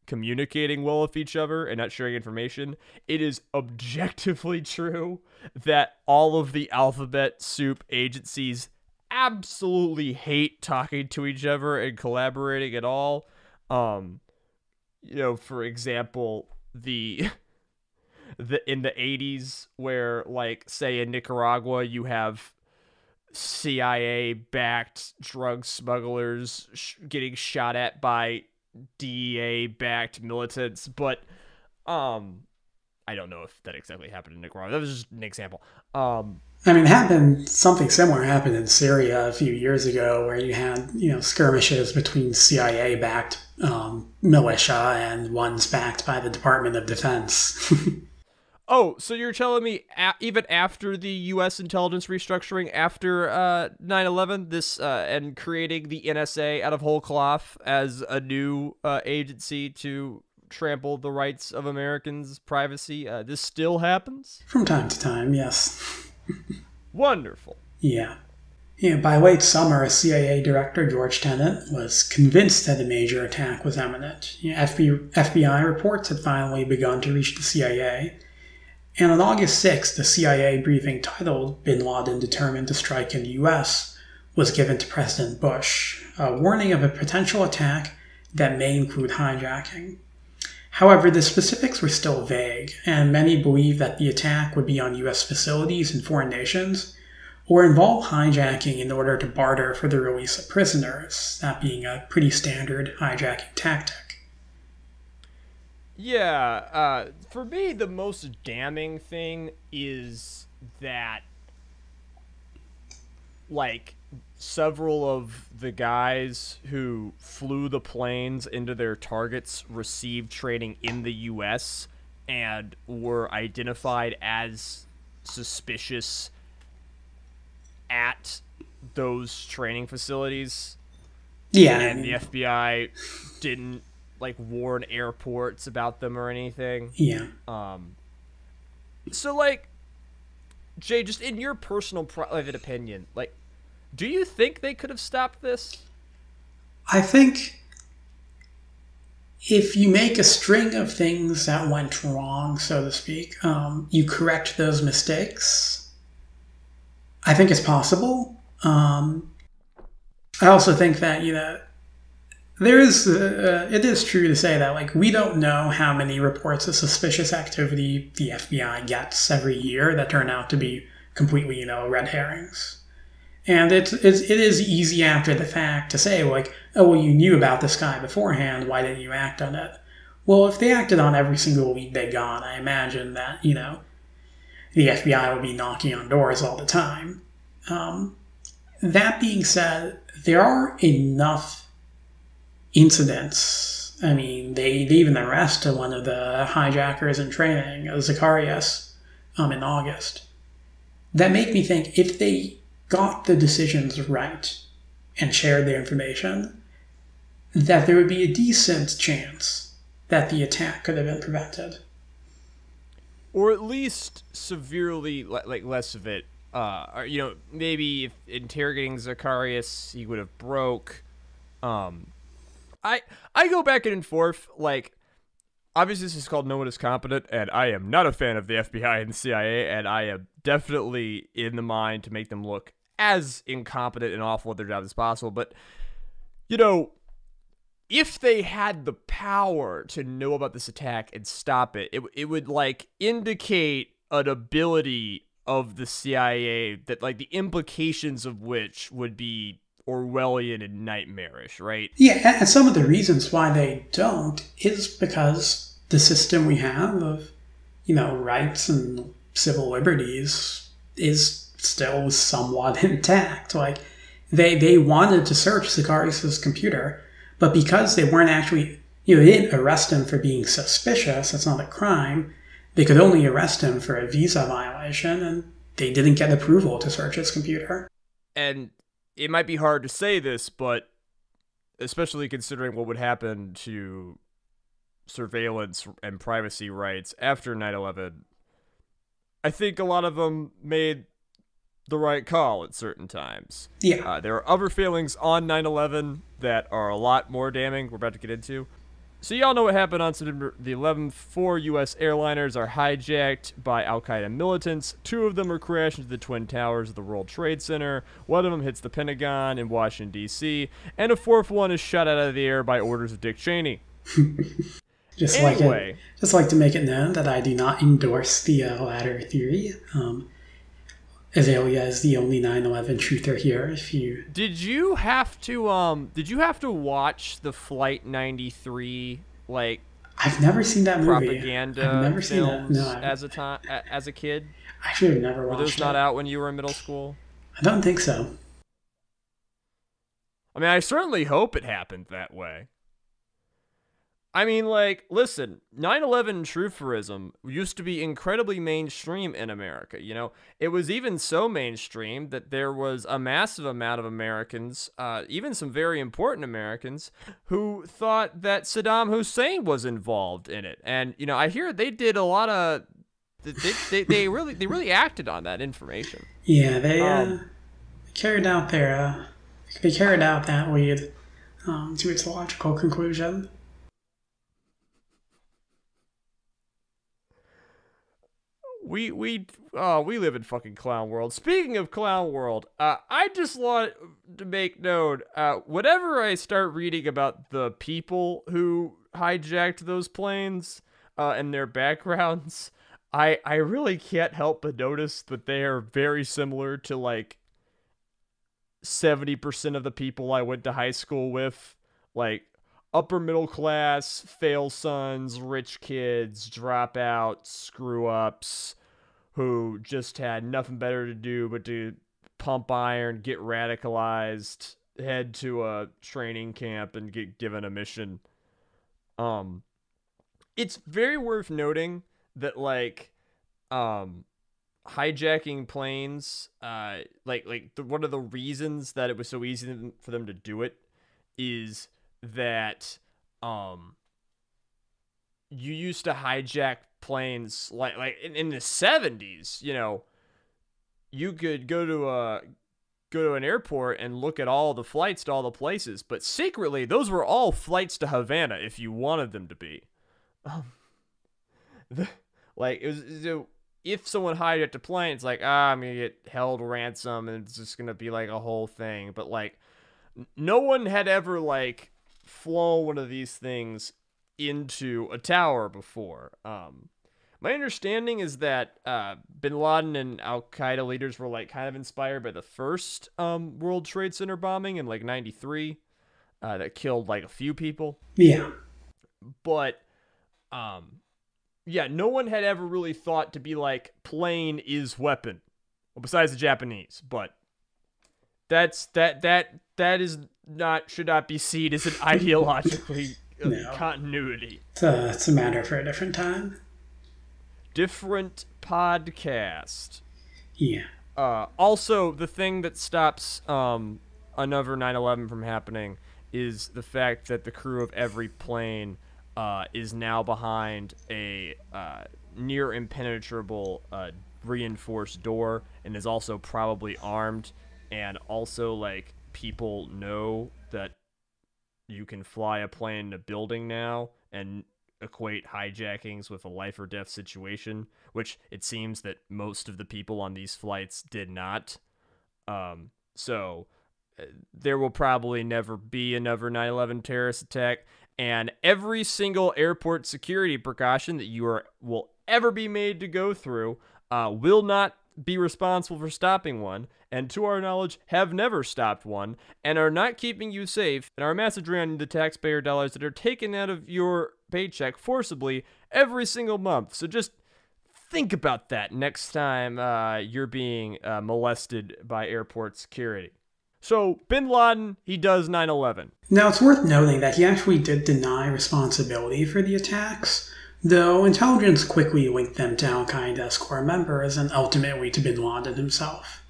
communicating well with each other and not sharing information. It is objectively true that all of the alphabet soup agencies absolutely hate talking to each other and collaborating at all. For example, in the 80s, where, like, say in Nicaragua, you have CIA-backed drug smugglers getting shot at by DEA-backed militants, but I don't know if that exactly happened in Nicaragua. That was just an example. Something similar happened in Syria a few years ago, where you had, skirmishes between CIA-backed militia and ones backed by the Department of Defense. Oh, so you're telling me even after the U.S. intelligence restructuring after 9/11, this and creating the NSA out of whole cloth as a new agency to trample the rights of Americans' privacy, this still happens? From time to time, yes. Wonderful. Yeah. By late summer, CIA Director George Tenet was convinced that a major attack was imminent. FBI reports had finally begun to reach the CIA. And on August 6th, the CIA briefing titled "Bin Laden Determined to Strike in the U.S." was given to President Bush, a warning of a potential attack that may include hijacking. However, the specifics were still vague, and many believed that the attack would be on U.S. facilities in foreign nations, or involve hijacking in order to barter for the release of prisoners, that being a pretty standard hijacking tactic. Yeah, for me, the most damning thing is that, like, several of the guys who flew the planes into their targets received training in the U.S. and were identified as suspicious at those training facilities. Yeah. And the FBI didn't warn airports about them or anything. Yeah. So, Jay, just in your personal private opinion, do you think they could have stopped this? I think if you make a string of things that went wrong, so to speak, you correct those mistakes, I think it's possible. I also think that, it is true to say that, we don't know how many reports of suspicious activity the FBI gets every year that turn out to be completely, red herrings. And it is easy after the fact to say, oh, well, you knew about this guy beforehand, why didn't you act on it? Well, if they acted on every single lead they got, I imagine that, the FBI would be knocking on doors all the time. That being said, there are enough incidents. I mean, they even arrested one of the hijackers in training, Zacharias, in August. That make me think if they got the decisions right and shared their information, that there would be a decent chance that the attack could have been prevented. Or at least severely, less of it. Maybe if interrogating Zacharias, he would have broke. I go back and forth. Obviously, this is called No One Is Competent, and I am not a fan of the FBI and the CIA, and I am definitely in the mind to make them look as incompetent and awful at their job as possible. But, if they had the power to know about this attack and stop it, it would indicate an ability of the CIA that the implications of which would be Orwellian and nightmarish, right? Yeah, and some of the reasons why they don't is because the system we have of, rights and civil liberties is still somewhat intact. They wanted to search Zacharias' computer, but because they weren't actually, they didn't arrest him for being suspicious, that's not a crime, they could only arrest him for a visa violation, and they didn't get approval to search his computer. And it might be hard to say this, but especially considering what would happen to surveillance and privacy rights after 9/11, I think a lot of them made the right call at certain times. Yeah. There are other failings on 9/11 that are a lot more damning we're about to get into. So y'all know what happened on September the 11th. 4 U.S. airliners are hijacked by al-Qaeda militants. 2 of them are crashed into the Twin Towers of the World Trade Center. 1 of them hits the Pentagon in Washington, D.C. And a 4th one is shot out of the air by orders of Dick Cheney. Just like to make it known that I do not endorse the latter theory. Azalea is the only 9/11 truther here. Did you have to watch the Flight 93 I've never seen that movie. Propaganda I've never seen that. No, as a kid? Actually, I've never watched it. Were those not out when you were in middle school? I don't think so. I mean, I certainly hope it happened that way. I mean, listen, 9/11 truthorism used to be incredibly mainstream in America, It was even so mainstream that there was a massive amount of Americans, even some very important Americans, who thought that Saddam Hussein was involved in it. And, I hear they did a lot of... They really acted on that information. Yeah, they carried out that lead to its logical conclusion. We live in fucking clown world. Speaking of clown world, I just want to make note, whenever I start reading about the people who hijacked those planes, and their backgrounds, I really can't help but notice that they are very similar to 70% of the people I went to high school with, upper middle class, fail sons, rich kids, dropouts, screw-ups, who just had nothing better to do but to pump iron, get radicalized, head to a training camp, and get given a mission. It's very worth noting that, hijacking planes, one of the reasons that it was so easy for them to do it is that you used to hijack planes in the 70s. You could go to an airport and look at all the flights to all the places, but secretly those were all flights to Havana if you wanted them to be. It was, if someone hijacked a plane, it's I'm gonna get held ransom and it's just gonna be a whole thing. But no one had ever flown one of these things into a tower before. My understanding is that bin Laden and al-Qaeda leaders were kind of inspired by the first World Trade Center bombing in 93 that killed a few people. Yeah. But Yeah, no one had ever really thought to be like, plane is weapon. Well, besides the Japanese, but that is not, should not be seen as an ideologically No. continuity. It's a matter for a different time. Different podcast. Yeah. Also, the thing that stops another 9/11 from happening is the fact that the crew of every plane is now behind a near impenetrable reinforced door, and is also probably armed, and also like people know that you can fly a plane in a building now and equate hijackings with a life or death situation, which it seems that most of the people on these flights did not. So there will probably never be another 9/11 terrorist attack, and every single airport security precaution that will ever be made to go through will not be responsible for stopping one, and to our knowledge have never stopped one, and are not keeping you safe, and are massively draining the taxpayer dollars that are taken out of your paycheck forcibly every single month. So just think about that next time you're being molested by airport security. So, Bin Laden, he does 9/11. Now, it's worth noting that he actually did deny responsibility for the attacks, though intelligence quickly linked them to Al-Qaeda's core members and ultimately to Bin Laden himself.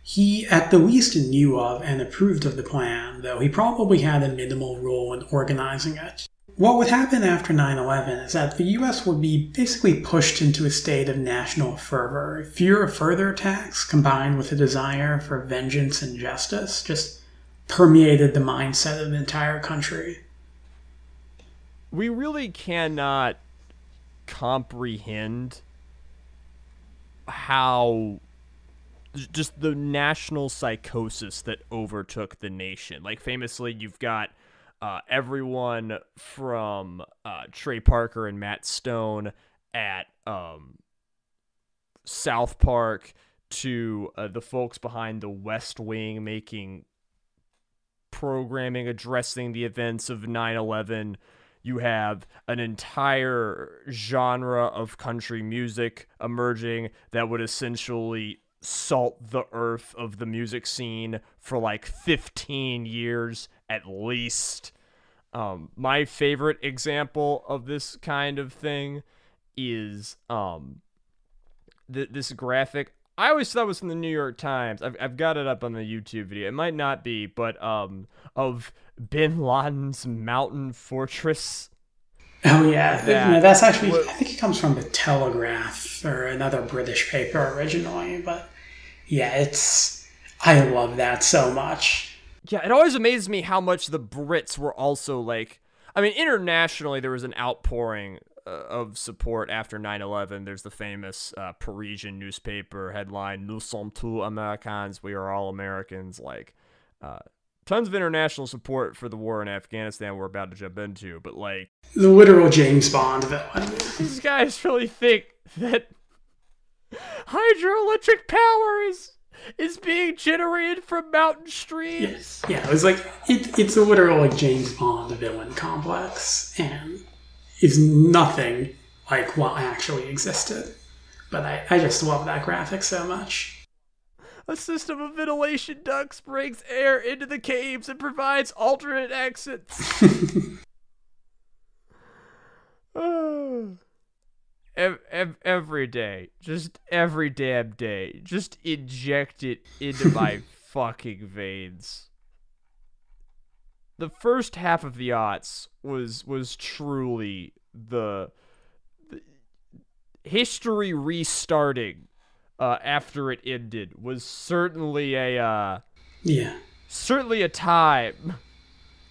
He at the least knew of and approved of the plan, though he probably had a minimal role in organizing it. What would happen after 9/11 is that the US would be basically pushed into a state of national fervor. Fear of further attacks, combined with a desire for vengeance and justice, just permeated the mindset of the entire country. We really cannot comprehend how just the national psychosis that overtook the nation. Like, famously, you've got everyone from Trey Parker and Matt Stone at South Park to the folks behind the West Wing making programming addressing the events of 9/11. You have an entire genre of country music emerging that would essentially salt the earth of the music scene for like 15 years at least. My favorite example of this kind of thing is this graphic. I always thought it was from the New York Times. I've got it up on the YouTube video. It might not be, but of Bin Laden's mountain fortress. Oh yeah, that's actually, I think it comes from the Telegraph or another British paper originally, but yeah, I love that so much. Yeah, it always amazes me how much the Brits were also like, I mean, internationally there was an outpouring of support after 9/11. There's the famous Parisian newspaper headline, "Nous sommes tous Américains," we are all Americans. Like, tons of international support for the war in Afghanistan we're about to jump into, but like... The literal James Bond villain. These guys really think that hydroelectric power is being generated from mountain streams. Yes. Yeah, it was like, it's a literal like James Bond villain complex, and it's nothing like what actually existed. But I just love that graphic so much. A system of ventilation ducts brings air into the caves and provides alternate exits. Every day, just every damn day, just inject it into my fucking veins. The first half of the aughts was truly the history restarting. After it ended was certainly a time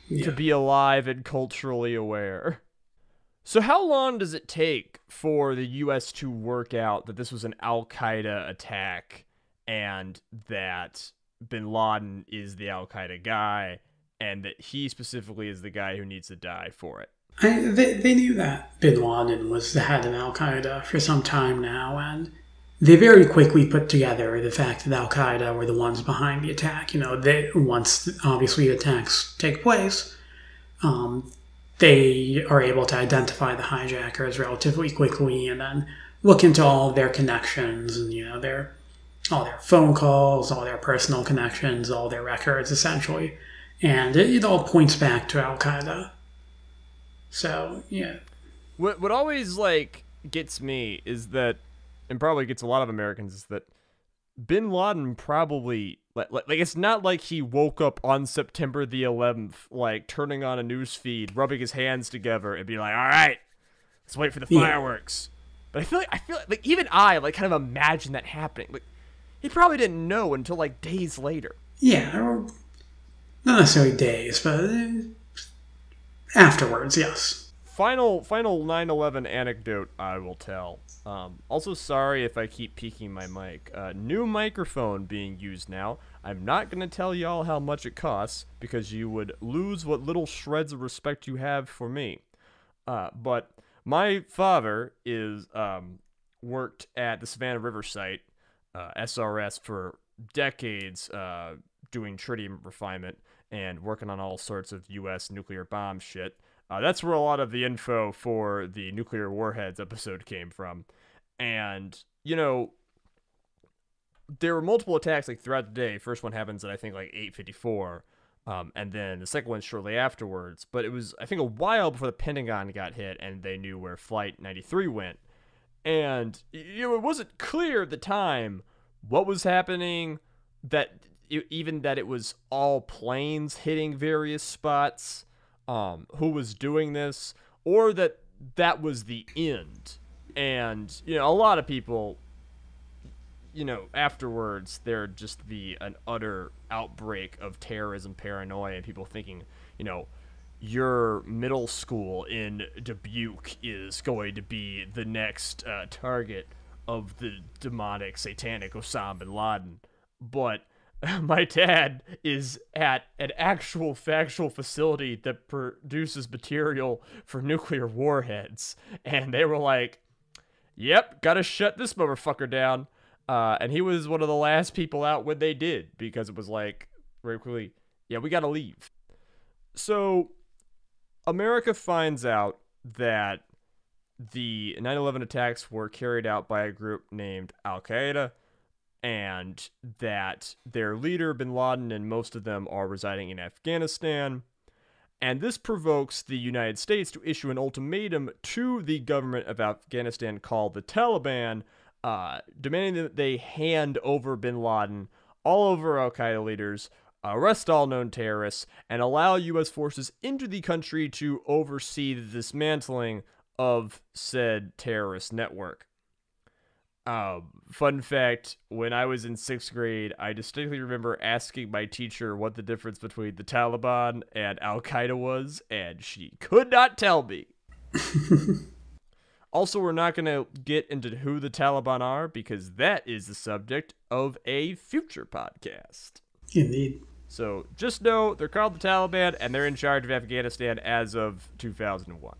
to be alive and culturally aware. So how long does it take for the U.S. to work out that this was an Al-Qaeda attack and that Bin Laden is the Al-Qaeda guy and that he specifically is the guy who needs to die for it? They knew that Bin Laden was the head of Al-Qaeda for some time now, and they very quickly put together the fact that Al-Qaeda were the ones behind the attack. Once obviously attacks take place, they are able to identify the hijackers relatively quickly and then look into all of their connections and, all their phone calls, all their personal connections, all their records, essentially. And it all points back to Al Qaeda. So, yeah. What always, gets me is that, and probably gets a lot of Americans, is that Bin Laden probably, it's not like he woke up on September the 11th, turning on a news feed, rubbing his hands together, and be like, all right, let's wait for the fireworks. But I feel like even I, kind of imagine that happening. He probably didn't know until, days later. Yeah, or not necessarily days, but afterwards, yes. Final 9/11 anecdote I will tell. Also, sorry if I keep peeking my mic. New microphone being used now. I'm not going to tell y'all how much it costs because you would lose what little shreds of respect you have for me. But my father is worked at the Savannah River site, SRS, for decades, doing tritium refinement and working on all sorts of U.S. nuclear bomb shit. That's where a lot of the info for the nuclear warheads episode came from. And, there were multiple attacks throughout the day. First one happens at I think 8:54, and then the second one shortly afterwards. But it was I think a while before the Pentagon got hit and they knew where Flight 93 went. And it wasn't clear at the time what was happening, that it was all planes hitting various spots, who was doing this, or that was the end. And, a lot of people, afterwards, there'd just be an utter outbreak of terrorism paranoia and people thinking, your middle school in Dubuque is going to be the next target of the demonic, satanic Osama bin Laden. But my dad is at an actual factual facility that produces material for nuclear warheads. And they were like, yep, gotta shut this motherfucker down. And he was one of the last people out when they did, because it was very quickly, yeah, we gotta leave. So America finds out that the 9/11 attacks were carried out by a group named Al Qaeda, and that their leader, bin Laden, and most of them are residing in Afghanistan. And this provokes the United States to issue an ultimatum to the government of Afghanistan called the Taliban, demanding that they hand over bin Laden, all over Al-Qaeda leaders, arrest all known terrorists, and allow U.S. forces into the country to oversee the dismantling of said terrorist network. Fun fact, when I was in 6th grade, I distinctly remember asking my teacher what the difference between the Taliban and Al-Qaeda was, and she could not tell me. Also, we're not going to get into who the Taliban are, because that is the subject of a future podcast. Indeed. So just know they're called the Taliban, and they're in charge of Afghanistan as of 2001.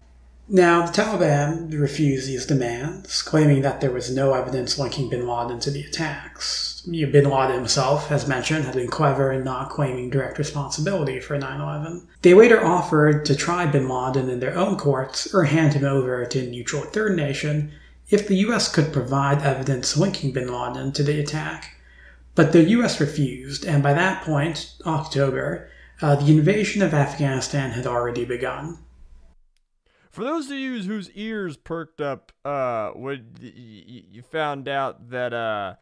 Now, the Taliban refused these demands, claiming that there was no evidence linking bin Laden to the attacks. Bin Laden himself, as mentioned, had been clever in not claiming direct responsibility for 9/11. They later offered to try bin Laden in their own courts or hand him over to a neutral third nation if the U.S. could provide evidence linking bin Laden to the attack. But the U.S. refused, and by that point, October, the invasion of Afghanistan had already begun. For those of you whose ears perked up when you found out that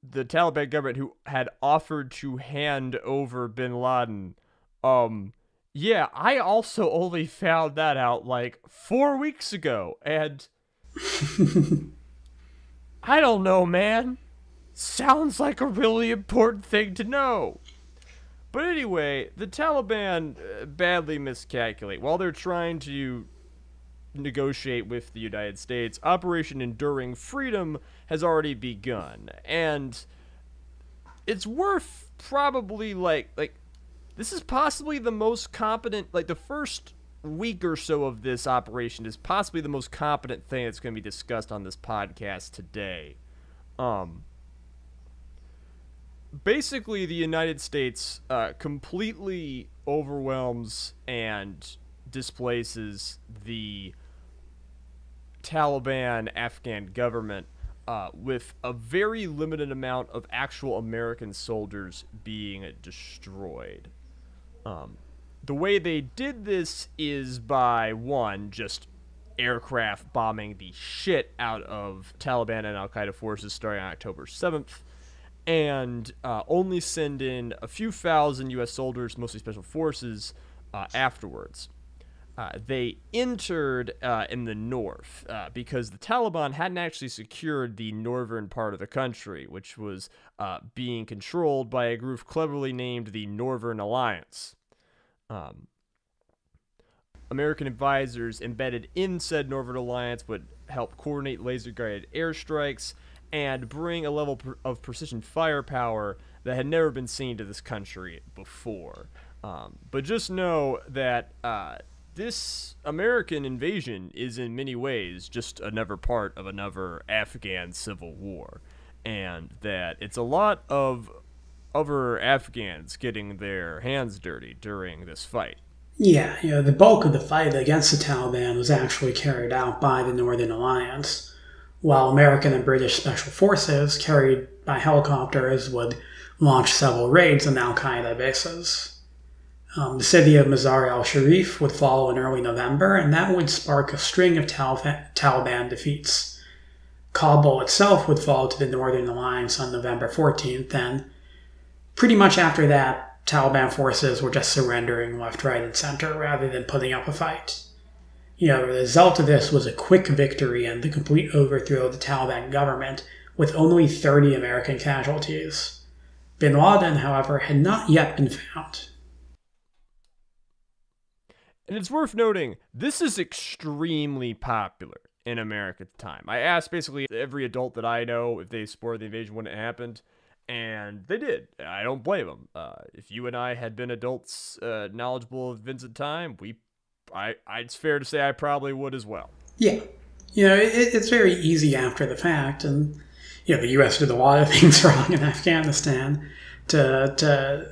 the Taliban government who had offered to hand over bin Laden, yeah, I also only found that out 4 weeks ago, and I don't know, man. Sounds like a really important thing to know. But anyway, the Taliban badly miscalculate. While they're trying to negotiate with the United States, Operation Enduring Freedom has already begun. And it's worth probably, this is possibly the most competent, the first week or so of this operation is possibly the most competent thing that's going to be discussed on this podcast today. Basically, the United States completely overwhelms and displaces the Taliban Afghan government with a very limited amount of actual American soldiers being destroyed. The way they did this is by, one, just aircraft bombing the shit out of Taliban and Al-Qaeda forces starting on October 7th, and only send in a few thousand U.S. soldiers, mostly special forces, afterwards. They entered in the north because the Taliban hadn't actually secured the northern part of the country, which was being controlled by a group cleverly named the Northern Alliance. American advisors embedded in said Northern Alliance would help coordinate laser-guided airstrikes and bring a level of precision firepower that had never been seen to this country before. But just know that this American invasion is in many ways just another part of another Afghan civil war, and that it's a lot of other Afghans getting their hands dirty during this fight. Yeah, the bulk of the fight against the Taliban was actually carried out by the Northern Alliance, while American and British special forces, carried by helicopters, would launch several raids on al-Qaeda bases. The city of Mazar al-Sharif would follow in early November, and that would spark a string of Taliban defeats. Kabul itself would fall to the Northern Alliance on November 14th, and pretty much after that, Taliban forces were just surrendering left, right, and center rather than putting up a fight. The result of this was a quick victory and the complete overthrow of the Taliban government with only 30 American casualties. Bin Laden, however, had not yet been found. And it's worth noting, this is extremely popular in America at the time. I asked basically every adult that I know if they supported the invasion when it happened, and they did. I don't blame them. If you and I had been adults knowledgeable of events at the time, it's fair to say I probably would as well. Yeah. It's very easy after the fact, and the U.S. did a lot of things wrong in Afghanistan to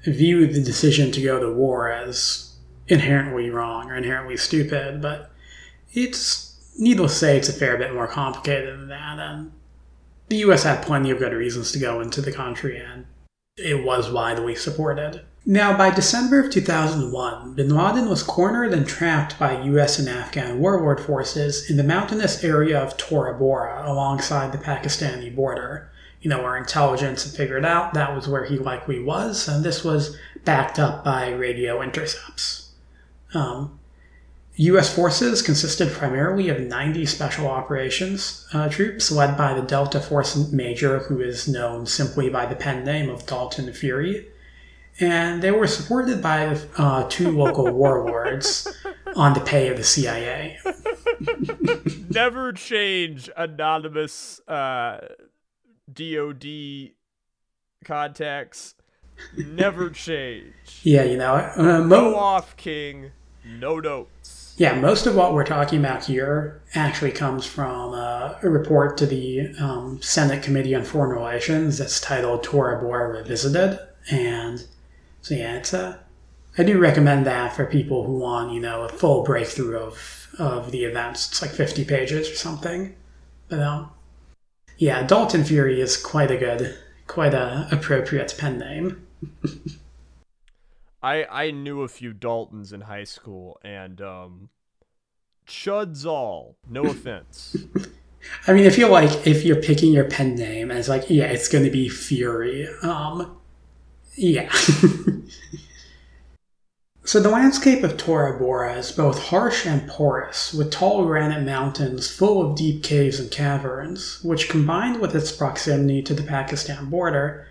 view the decision to go to war as inherently wrong or inherently stupid, but it's needless to say it's a fair bit more complicated than that, and the U.S. had plenty of good reasons to go into the country, and it was widely supported. Now, by December of 2001, bin Laden was cornered and trapped by U.S. and Afghan warlord forces in the mountainous area of Tora Bora alongside the Pakistani border. Where intelligence had figured out that was where he likely was, and this was backed up by radio intercepts. U.S. forces consisted primarily of 90 Special Operations troops led by the Delta Force Major, who is known simply by the pen name of Dalton Fury, and they were supported by two local warlords on the pay of the CIA. Never change anonymous DOD contacts. Never change. Yeah, Go off, King. No notes. Yeah, most of what we're talking about here actually comes from a report to the Senate Committee on Foreign Relations that's titled Tora Bora Revisited. And so, yeah, I do recommend that for people who want, a full breakthrough of the events. It's like 50 pages or something. But, yeah, Dalton Fury is quite a appropriate pen name. I knew a few Daltons in high school, and chuds all. No offense. I mean, I feel like if you're picking your pen name, and it's like, yeah, it's going to be Fury. Yeah. So the landscape of Tora Bora is both harsh and porous, with tall granite mountains full of deep caves and caverns, which combined with its proximity to the Pakistan border,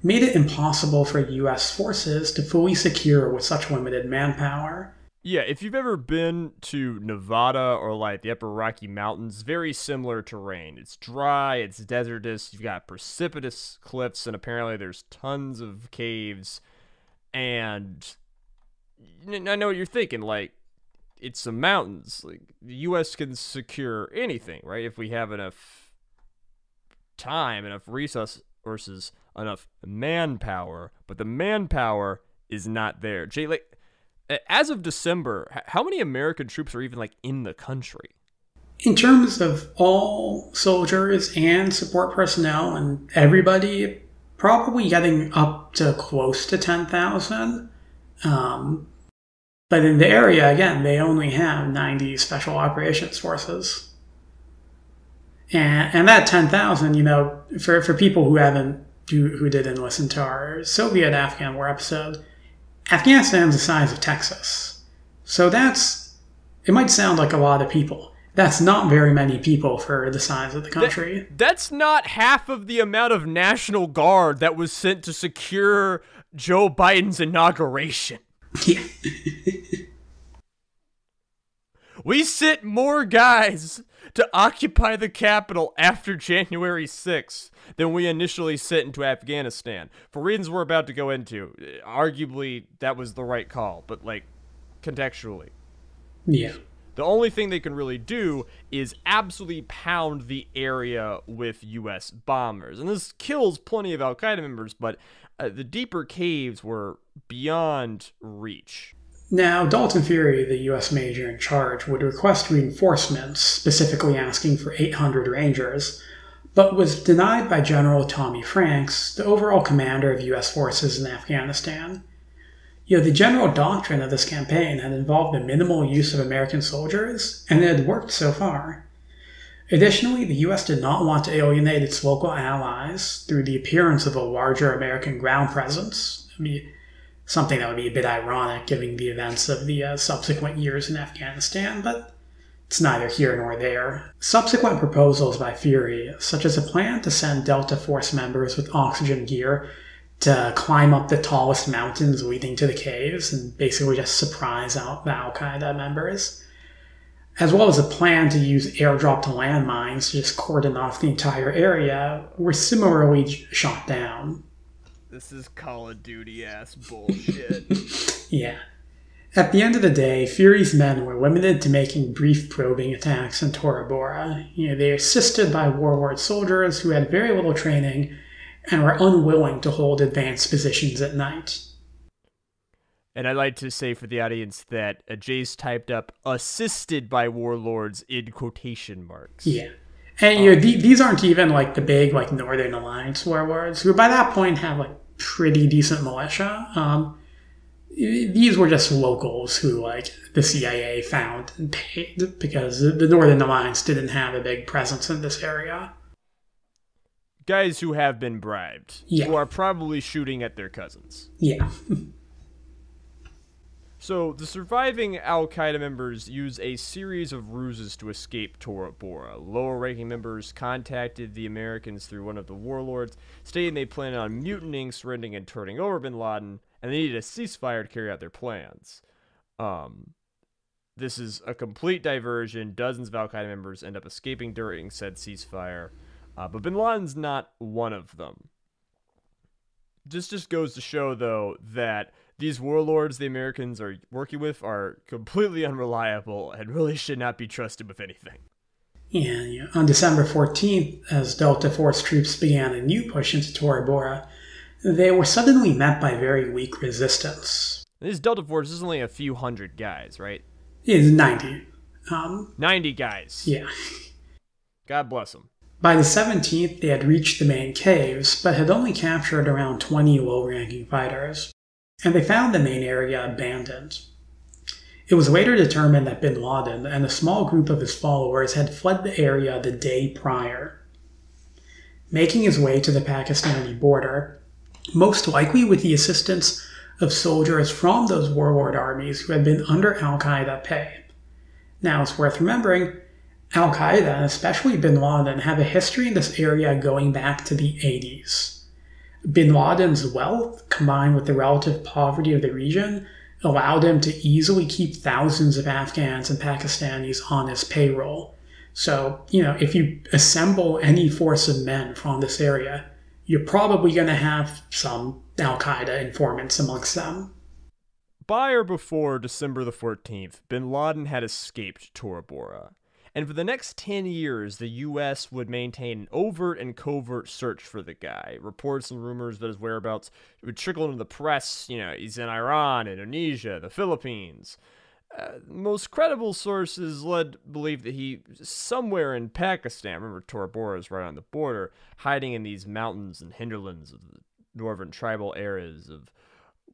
made it impossible for U.S. forces to fully secure with such limited manpower. Yeah, if you've ever been to Nevada or like the Upper Rocky Mountains, very similar terrain. It's dry, it's desertous, you've got precipitous cliffs, and apparently there's tons of caves. And I know what you're thinking, like, it's some mountains. Like, the U.S. can secure anything, right? If we have enough time, enough resources, enough manpower, but the manpower is not there. Jay, like, As of December, how many American troops are even like in the country? In terms of all soldiers and support personnel and everybody, probably getting up to close to 10,000. But in the area, again, they only have 90 special operations forces. And that 10,000, for people who didn't listen to our Soviet-Afghan war episode, Afghanistan's the size of Texas. So it might sound like a lot of people. That's not very many people for the size of the country. That's not half of the amount of National Guard that was sent to secure Joe Biden's inauguration. Yeah. We sent more guys to occupy the capital after January 6th than we initially sent into Afghanistan. For reasons we're about to go into, arguably that was the right call, but contextually. Yeah. The only thing they can really do is absolutely pound the area with U.S. bombers. And this kills plenty of Al-Qaeda members, but the deeper caves were beyond reach. Now, Dalton Fury, the U.S. major in charge, would request reinforcements, specifically asking for 800 Rangers, but was denied by General Tommy Franks, the overall commander of U.S. forces in Afghanistan. The general doctrine of this campaign had involved the minimal use of American soldiers, and it had worked so far. Additionally, the U.S. did not want to alienate its local allies through the appearance of a larger American ground presence. Something that would be a bit ironic given the events of the subsequent years in Afghanistan, but it's neither here nor there. Subsequent proposals by Fury, such as a plan to send Delta Force members with oxygen gear to climb up the tallest mountains leading to the caves and basically just surprise out the Al-Qaeda members, as well as a plan to use airdropped landmines to just cordon off the entire area, were similarly shot down. This is Call of Duty-ass bullshit. Yeah. At the end of the day, Fury's men were limited to making brief probing attacks in Tora Bora. They were assisted by warlord soldiers who had very little training and were unwilling to hold advanced positions at night. And I'd like to say for the audience that Jace typed up assisted by warlords in quotation marks. Yeah. And these aren't even the big Northern Alliance warlords, who by that point have pretty decent militia. These were just locals who the CIA found and paid because the Northern Alliance didn't have a big presence in this area. Guys who have been bribed, yeah. Who are probably shooting at their cousins. Yeah. So, the surviving Al-Qaeda members use a series of ruses to escape Tora Bora. Lower-ranking members contacted the Americans through one of the warlords, stating they planned on mutinying, surrendering, and turning over bin Laden, and they needed a ceasefire to carry out their plans. This is a complete diversion. Dozens of Al-Qaeda members end up escaping during said ceasefire, but bin Laden's not one of them. This just goes to show, though, that these warlords the Americans are working with are completely unreliable and really should not be trusted with anything. Yeah. On December 14th, as Delta Force troops began a new push into Tora Bora, they were suddenly met by very weak resistance. This Delta Force is only a few hundred guys, right? It's 90. 90 guys. Yeah. God bless them. By the 17th, they had reached the main caves, but had only captured around 20 low-ranking fighters, and they found the main area abandoned. It was later determined that bin Laden and a small group of his followers had fled the area the day prior. Making his way to the Pakistani border, most likely with the assistance of soldiers from those warlord armies who had been under Al-Qaeda pay. Now, it's worth remembering, Al-Qaeda, and especially bin Laden, have a history in this area going back to the 80s. Bin Laden's wealth, combined with the relative poverty of the region, allowed him to easily keep thousands of Afghans and Pakistanis on his payroll. So, if you assemble any force of men from this area, you're probably going to have some Al-Qaeda informants amongst them. By or before December the 14th, bin Laden had escaped Tora Bora. And for the next 10 years, the U.S. would maintain an overt and covert search for the guy. Reports and rumors that his whereabouts would trickle into the press. He's in Iran, Indonesia, the Philippines. Most credible sources led to believe that he's somewhere in Pakistan. Remember, Tora Bora is right on the border, hiding in these mountains and hinterlands of the northern tribal areas of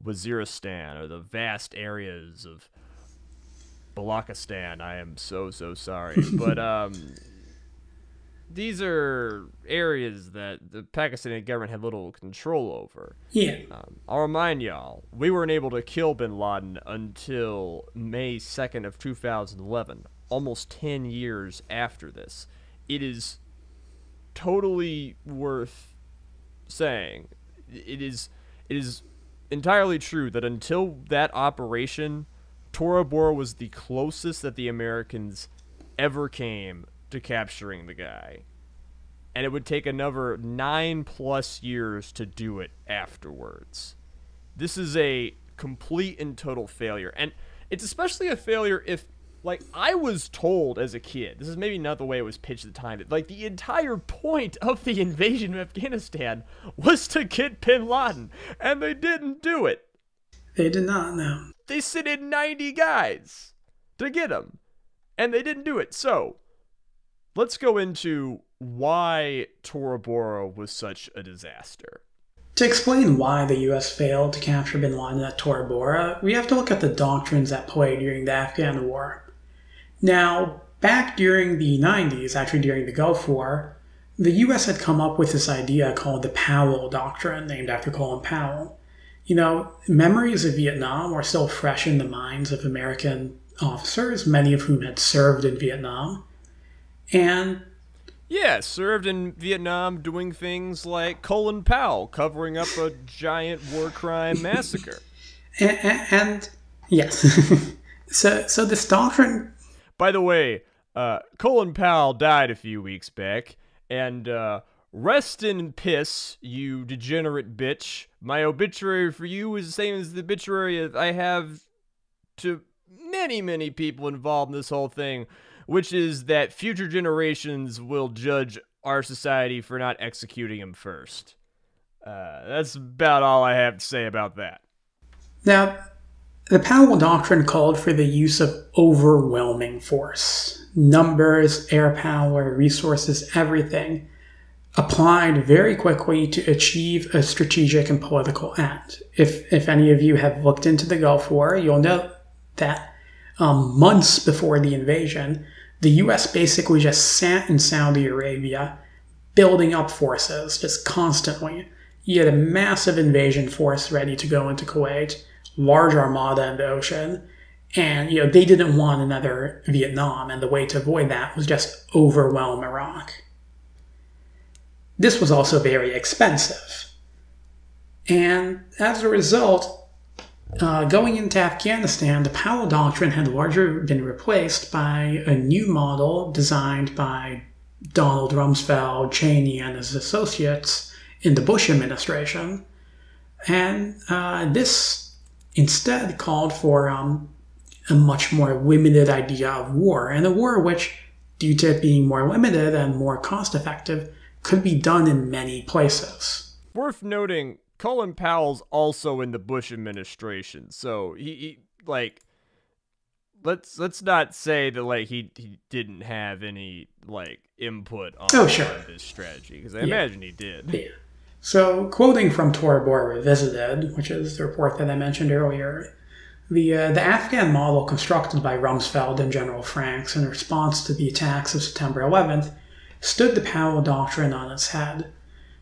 Waziristan, or the vast areas of Balakistan. I am so sorry. But these are areas that the Pakistani government had little control over. Yeah. I'll remind y'all, we weren't able to kill bin Laden until May 2nd of 2011, almost 10 years after this. It is totally worth saying. It is entirely true that until that operation, Tora Bora was the closest that the Americans ever came to capturing the guy. And it would take another 9+ years to do it afterwards. This is a complete and total failure. And it's especially a failure if, I was told as a kid, this is maybe not the way it was pitched at the time, that, the entire point of the invasion of Afghanistan was to get bin Laden. And they didn't do it. They did not, no. They sent in 90 guys to get him. And they didn't do it. So, let's go into why Tora Bora was such a disaster. To explain why the U.S. failed to capture bin Laden at Tora Bora, we have to look at the doctrines at play during the Afghan War. Now, back during the 90s, actually during the Gulf War, the U.S. had come up with this idea called the Powell Doctrine, named after Colin Powell. Memories of Vietnam were still fresh in the minds of American officers, many of whom had served in Vietnam. And yeah, served in Vietnam doing things like Colin Powell covering up a giant war crime massacre. and yes. so this doctrine... By the way, Colin Powell died a few weeks back, and rest in piss, you degenerate bitch. My obituary for you is the same as the obituary I have to many people involved in this whole thing, which is that future generations will judge our society for not executing him first. That's about all I have to say about that. Now, the Powell Doctrine called for the use of overwhelming force. Numbers, air power, resources, everything applied very quickly to achieve a strategic and political end. If any of you have looked into the Gulf War, you'll know that months before the invasion, the U.S. basically just sat in Saudi Arabia building up forces just constantly. You had a massive invasion force ready to go into Kuwait, large armada in the ocean, and they didn't want another Vietnam, and the way to avoid that was just overwhelm Iraq. This was also very expensive. And as a result, going into Afghanistan, the Powell Doctrine had largely been replaced by a new model designed by Donald Rumsfeld, Cheney, and his associates in the Bush administration. And this instead called for a much more limited idea of war, and a war which, due to it being more limited and more cost-effective, could be done in many places. Worth noting, Colin Powell's also in the Bush administration, so he let's not say that he didn't have any input on this strategy, because I imagine he did. Yeah. So, quoting from Tora Bora Revisited, which is the report that I mentioned earlier, the Afghan model constructed by Rumsfeld and General Franks in response to the attacks of September 11th stood the Powell Doctrine on its head.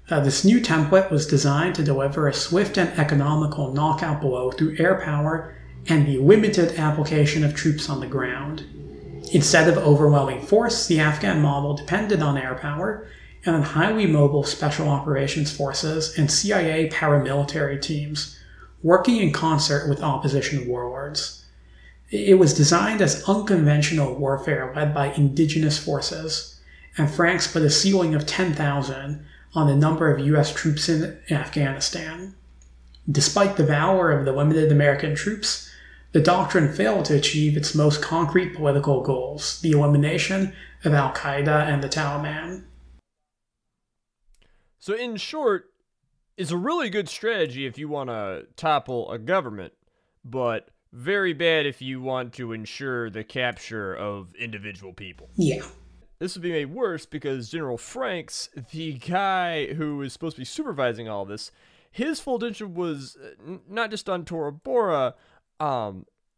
This new template was designed to deliver a swift and economical knockout blow through air power and the limited application of troops on the ground. Instead of overwhelming force, the Afghan model depended on air power and on highly mobile special operations forces and CIA paramilitary teams working in concert with opposition warlords. It was designed as unconventional warfare led by indigenous forces, and Franks put a ceiling of 10,000 on the number of U.S. troops in Afghanistan. Despite the valor of the limited American troops, the doctrine failed to achieve its most concrete political goals, the elimination of al-Qaeda and the Taliban. So in short, it's a really good strategy if you want to topple a government, but very bad if you want to ensure the capture of individual people. Yeah. This would be made worse because General Franks, the guy who was supposed to be supervising all this, his full attention was not just on Tora Bora.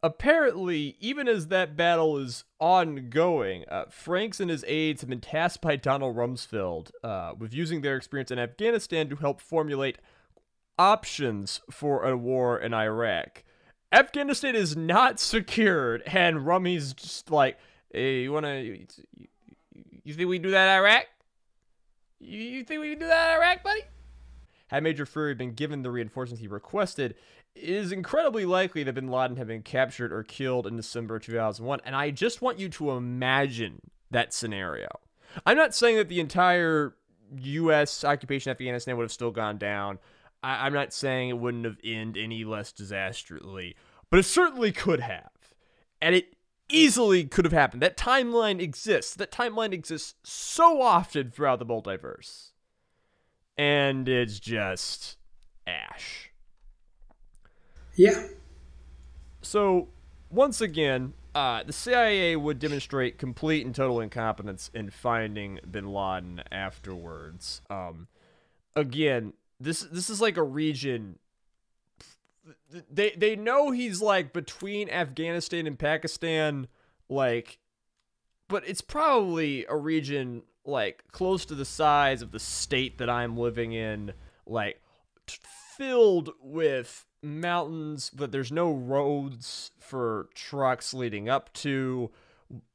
Apparently, even as that battle is ongoing, Franks and his aides have been tasked by Donald Rumsfeld with using their experience in Afghanistan to help formulate options for a war in Iraq. Afghanistan is not secured, and Rummy's just like, hey, you think we can do that in Iraq? You think we can do that in Iraq, buddy? Had Major Fury been given the reinforcements he requested, it is incredibly likely that bin Laden had been captured or killed in December 2001, and I just want you to imagine that scenario. I'm not saying that the entire U.S. occupation of Afghanistan would have still gone down. I'm not saying it wouldn't have ended any less disastrously, but it certainly could have. And it easily could have happened. That timeline exists. That timeline exists so often throughout the multiverse. And it's just ash. Yeah. So, once again, the CIA would demonstrate complete and total incompetence in finding bin Laden afterwards. Again, this is like a region. They know he's like between Afghanistan and Pakistan, like, but it's probably a region like close to the size of the state that I'm living in, like filled with mountains, but there's no roads for trucks leading up to,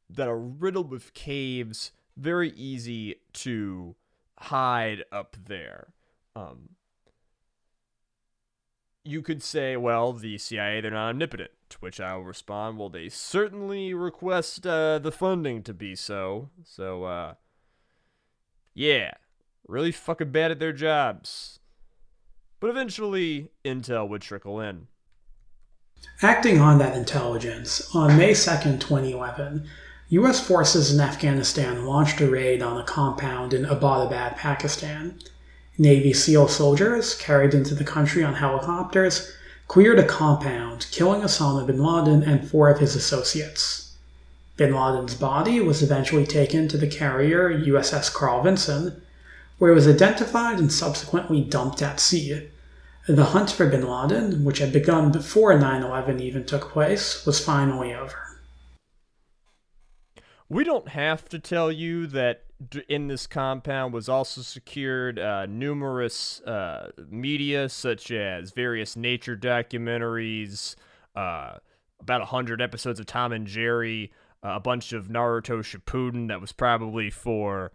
that are riddled with caves, very easy to hide up there. You could say, well, the CIA, they're not omnipotent, to which I will respond, well, they certainly request the funding to be so. So, yeah, really fucking bad at their jobs. But eventually, intel would trickle in. Acting on that intelligence, on May 2nd, 2011, U.S. forces in Afghanistan launched a raid on a compound in Abbottabad, Pakistan. Navy SEAL soldiers, carried into the country on helicopters, cleared a compound, killing Osama bin Laden and 4 of his associates. Bin Laden's body was eventually taken to the carrier USS Carl Vinson, where it was identified and subsequently dumped at sea. The hunt for bin Laden, which had begun before 9/11 even took place, was finally over. We don't have to tell you that in this compound was also secured numerous media, such as various nature documentaries, about 100 episodes of Tom and Jerry, a bunch of Naruto Shippuden that was probably for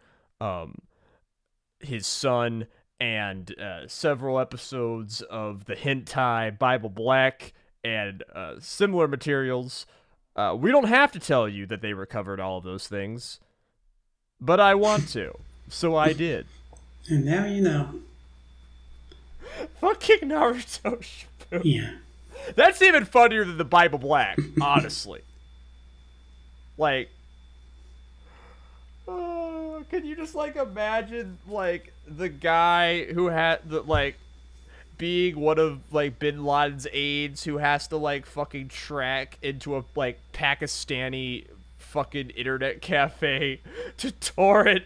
his son, and several episodes of the hentai Bible Black, and similar materials. We don't have to tell you that they recovered all of those things, but I want to, so I did. And now you know. Fucking Naruto Shippuden. Yeah. That's even funnier than the Bible Black, honestly. Like, can you just, like, imagine, like, the guy who had, like, being one of, like, bin Laden's aides who has to, like, fucking track into a, like, Pakistani fucking internet cafe to torrent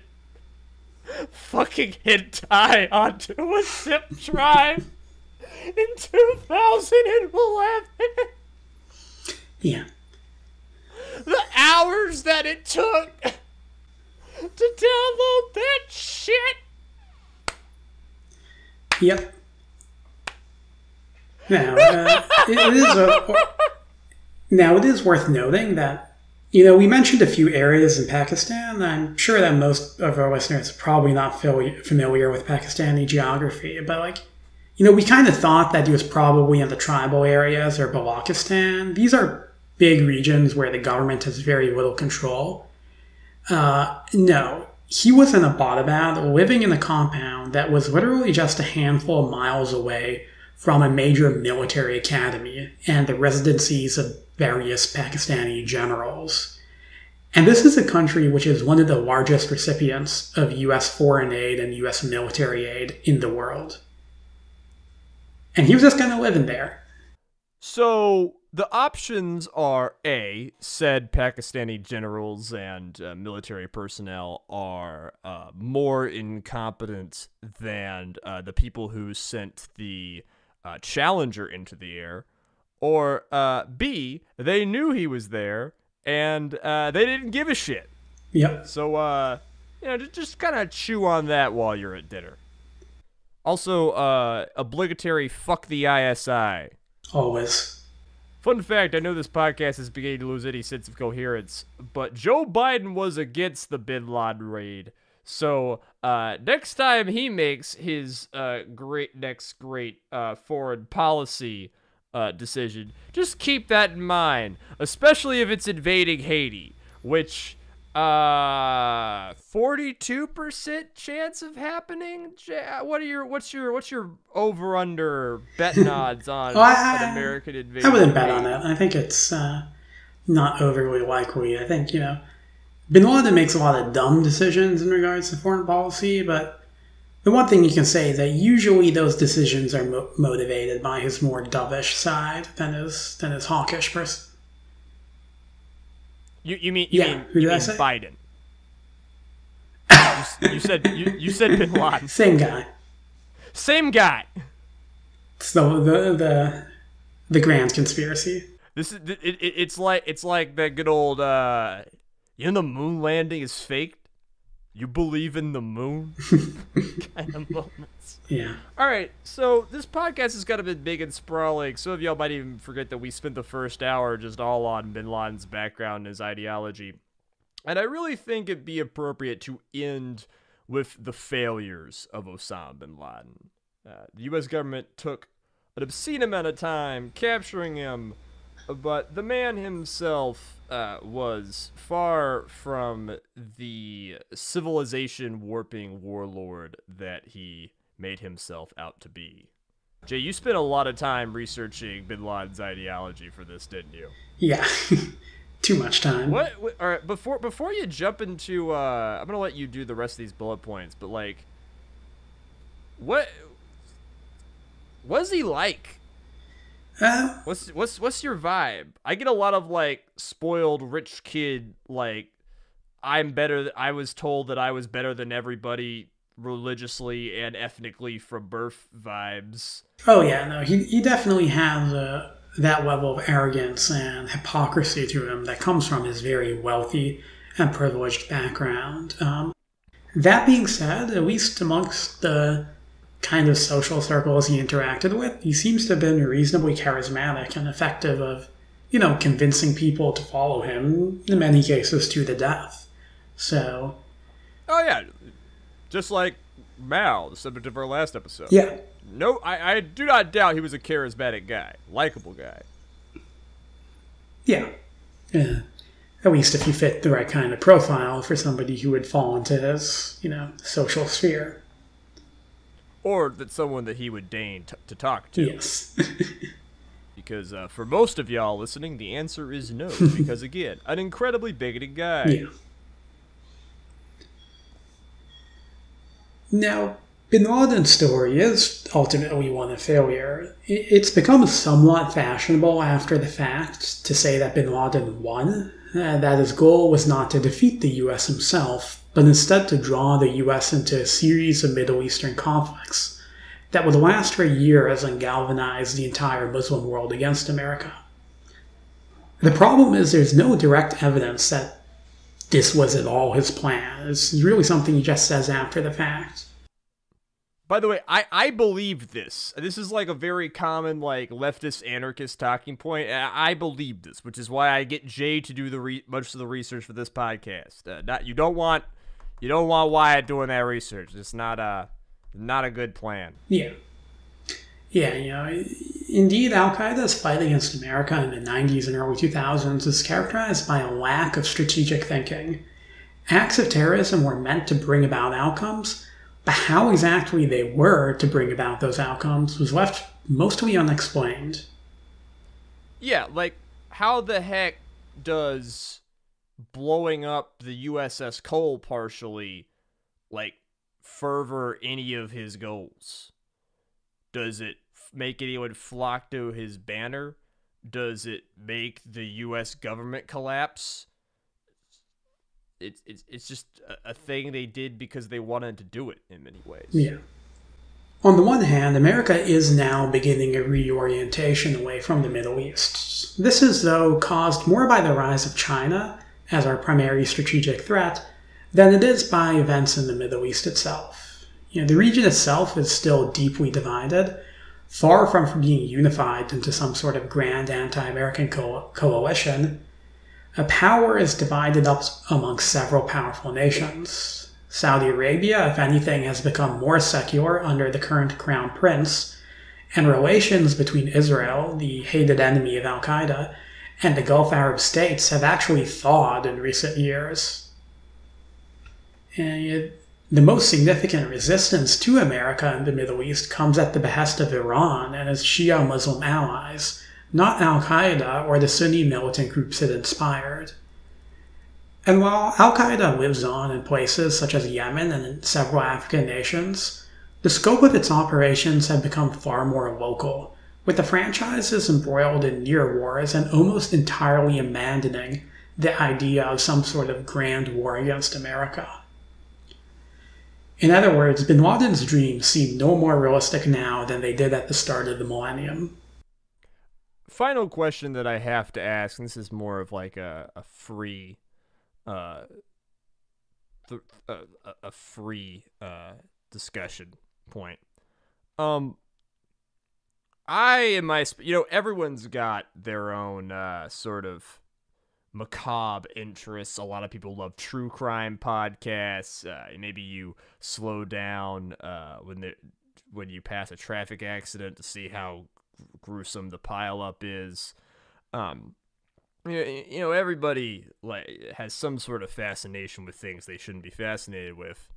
fucking hentai onto a zip drive in 2011. Yeah. The hours that it took to download that shit. Yep. Now, it is worth noting that, we mentioned a few areas in Pakistan. I'm sure that most of our listeners are probably not familiar with Pakistani geography, but, we kind of thought that he was probably in the tribal areas or Balochistan. These are big regions where the government has very little control. No, he was in Abbottabad, living in a compound that was literally just a handful of miles away from a major military academy and the residencies of various Pakistani generals. And this is a country which is one of the largest recipients of U.S. foreign aid and U.S. military aid in the world. And he was just kind of living there. So the options are A, said Pakistani generals and military personnel are more incompetent than the people who sent the Challenger into the air, or B, they knew he was there and they didn't give a shit. Yep. So, just kind of chew on that while you're at dinner. Also, obligatory fuck the ISI. Always. Fun fact, I know this podcast is beginning to lose any sense of coherence, but Joe Biden was against the Bin Laden raid. So, next time he makes his great foreign policy decision, just keep that in mind, especially if it's invading Haiti, which 42% chance of happening. What's your over under betting odds on an American invasion? I wouldn't bet on it. I think it's not overly likely. I think Bin Laden makes a lot of dumb decisions in regards to foreign policy, but the one thing you can say is that usually those decisions are motivated by his more dovish side than his hawkish person. You mean Biden? you said Bin Laden. Same guy. It's the grand conspiracy. This is it's like that good old the moon landing is faked. You believe in the moon kind of moments. Yeah. All right, so this podcast has got a bit big and sprawling. Some of y'all might even forget that we spent the first hour just all on Bin Laden's background and his ideology. And I really think it'd be appropriate to end with the failures of Osama bin Laden. The U.S. government took an obscene amount of time capturing him, but the man himself was far from the civilization-warping warlord that he made himself out to be. Jay, you spent a lot of time researching bin Laden's ideology for this, didn't you? Yeah. Too much time. All right, before you jump into I'm gonna let you do the rest of these bullet points, but like, what's he like? What's your vibe? I get a lot of like spoiled rich kid, like I was told that I was better than everybody religiously and ethnically from birth vibes. Oh yeah, no, he definitely has that level of arrogance and hypocrisy to him that comes from his very wealthy and privileged background. That being said, at least amongst the kind of social circles he interacted with, he seems to have been reasonably charismatic and effective of, convincing people to follow him, in many cases to the death. So... Oh yeah, just like Mal, the subject of our last episode. Yeah. No, I do not doubt he was a charismatic guy, likable guy. Yeah. At least if you fit the right kind of profile for somebody who would fall into his, social sphere. Or that someone that he would deign to talk to. Yes. Because for most of y'all listening, the answer is no. Because again, an incredibly bigoted guy. Yeah. Now, Bin Laden's story is ultimately one of failure. It's become somewhat fashionable after the fact to say that Bin Laden won, that his goal was not to defeat the U.S. himself, but instead to draw the U.S. into a series of Middle Eastern conflicts that would last for years and galvanize the entire Muslim world against America. The problem is there's no direct evidence that this was at all his plan. It's really something he just says after the fact. By the way, I believe this. This is like a very common like leftist anarchist talking point. I believe this, which is why I get Jay to do much of the research for this podcast. You don't want Wyatt doing that research. It's not a good plan. Yeah. Yeah, indeed, Al-Qaeda's fight against America in the 90s and early 2000s is characterized by a lack of strategic thinking. Acts of terrorism were meant to bring about outcomes, But how exactly they were to bring about those outcomes was left mostly unexplained. Yeah, like, how the heck does blowing up the USS Cole partially, like, further any of his goals? Does it make anyone flock to his banner? Does it make the U.S. government collapse? It's just a thing they did because they wanted to do it in many ways. Yeah. On the one hand, America is now beginning a reorientation away from the Middle East. This is, though, caused more by the rise of China as our primary strategic threat than it is by events in the Middle East itself. The region itself is still deeply divided, far from being unified into some sort of grand anti-American coalition. A power is divided up amongst several powerful nations. Saudi Arabia, if anything, has become more secular under the current crown prince, and relations between Israel, the hated enemy of al-Qaeda, and the Gulf Arab states have actually thawed in recent years. And the most significant resistance to America in the Middle East comes at the behest of Iran and its Shia Muslim allies, not al-Qaeda or the Sunni militant groups it inspired. And while al-Qaeda lives on in places such as Yemen and in several African nations, the scope of its operations have become far more local, with the franchises embroiled in near wars and almost entirely abandoning the idea of some sort of grand war against America. In other words, bin Laden's dreams seem no more realistic now than they did at the start of the millennium. Final question that I have to ask, and this is more of like a free discussion point. Everyone's got their own sort of macabre interests. A lot of people love true crime podcasts. Maybe you slow down when you pass a traffic accident to see how gruesome the pileup is. Everybody has some sort of fascination with things they shouldn't be fascinated with.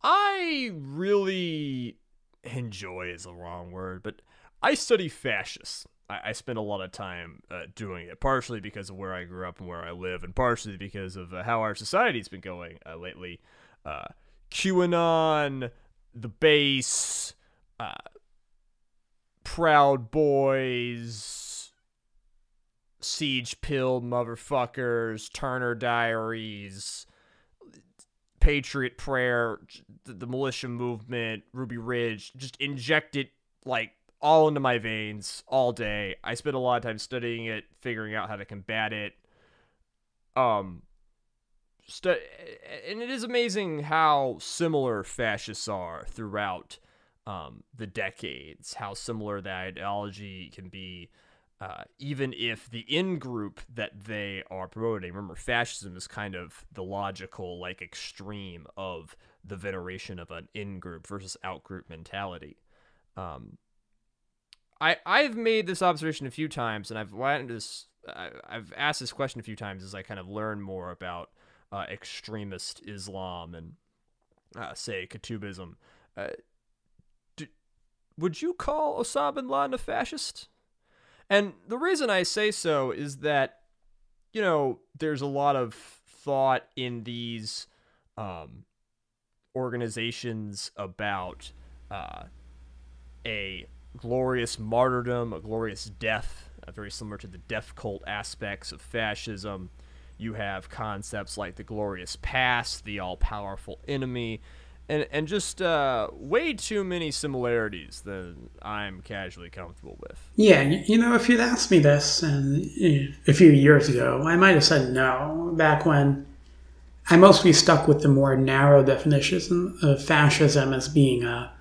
I really enjoy is a wrong word, but I study fascists. I spend a lot of time doing it, partially because of where I grew up and where I live, and partially because of how our society's been going lately. QAnon, the base, Proud Boys, Siege Pill motherfuckers, Turner Diaries, Patriot Prayer, the militia movement, Ruby Ridge, just inject it all into my veins all day. I spend a lot of time studying it, figuring out how to combat it. And it is amazing how similar fascists are throughout the decades, how similar that ideology can be, even if the in-group that they are promoting, remember, fascism is kind of the logical, extreme of the veneration of an in-group versus out-group mentality. I've made this observation a few times, and I've asked this question a few times as I kind of learn more about extremist Islam and, say, Qutubism. Would you call Osama bin Laden a fascist? And the reason I say so is that, there's a lot of thought in these organizations about a glorious martyrdom, a glorious death, very similar to the death cult aspects of fascism. You have concepts like the glorious past, the all-powerful enemy, and just way too many similarities than I'm casually comfortable with. Yeah, if you'd asked me this a few years ago, I might have said no, back when I mostly stuck with the more narrow definition of fascism as being a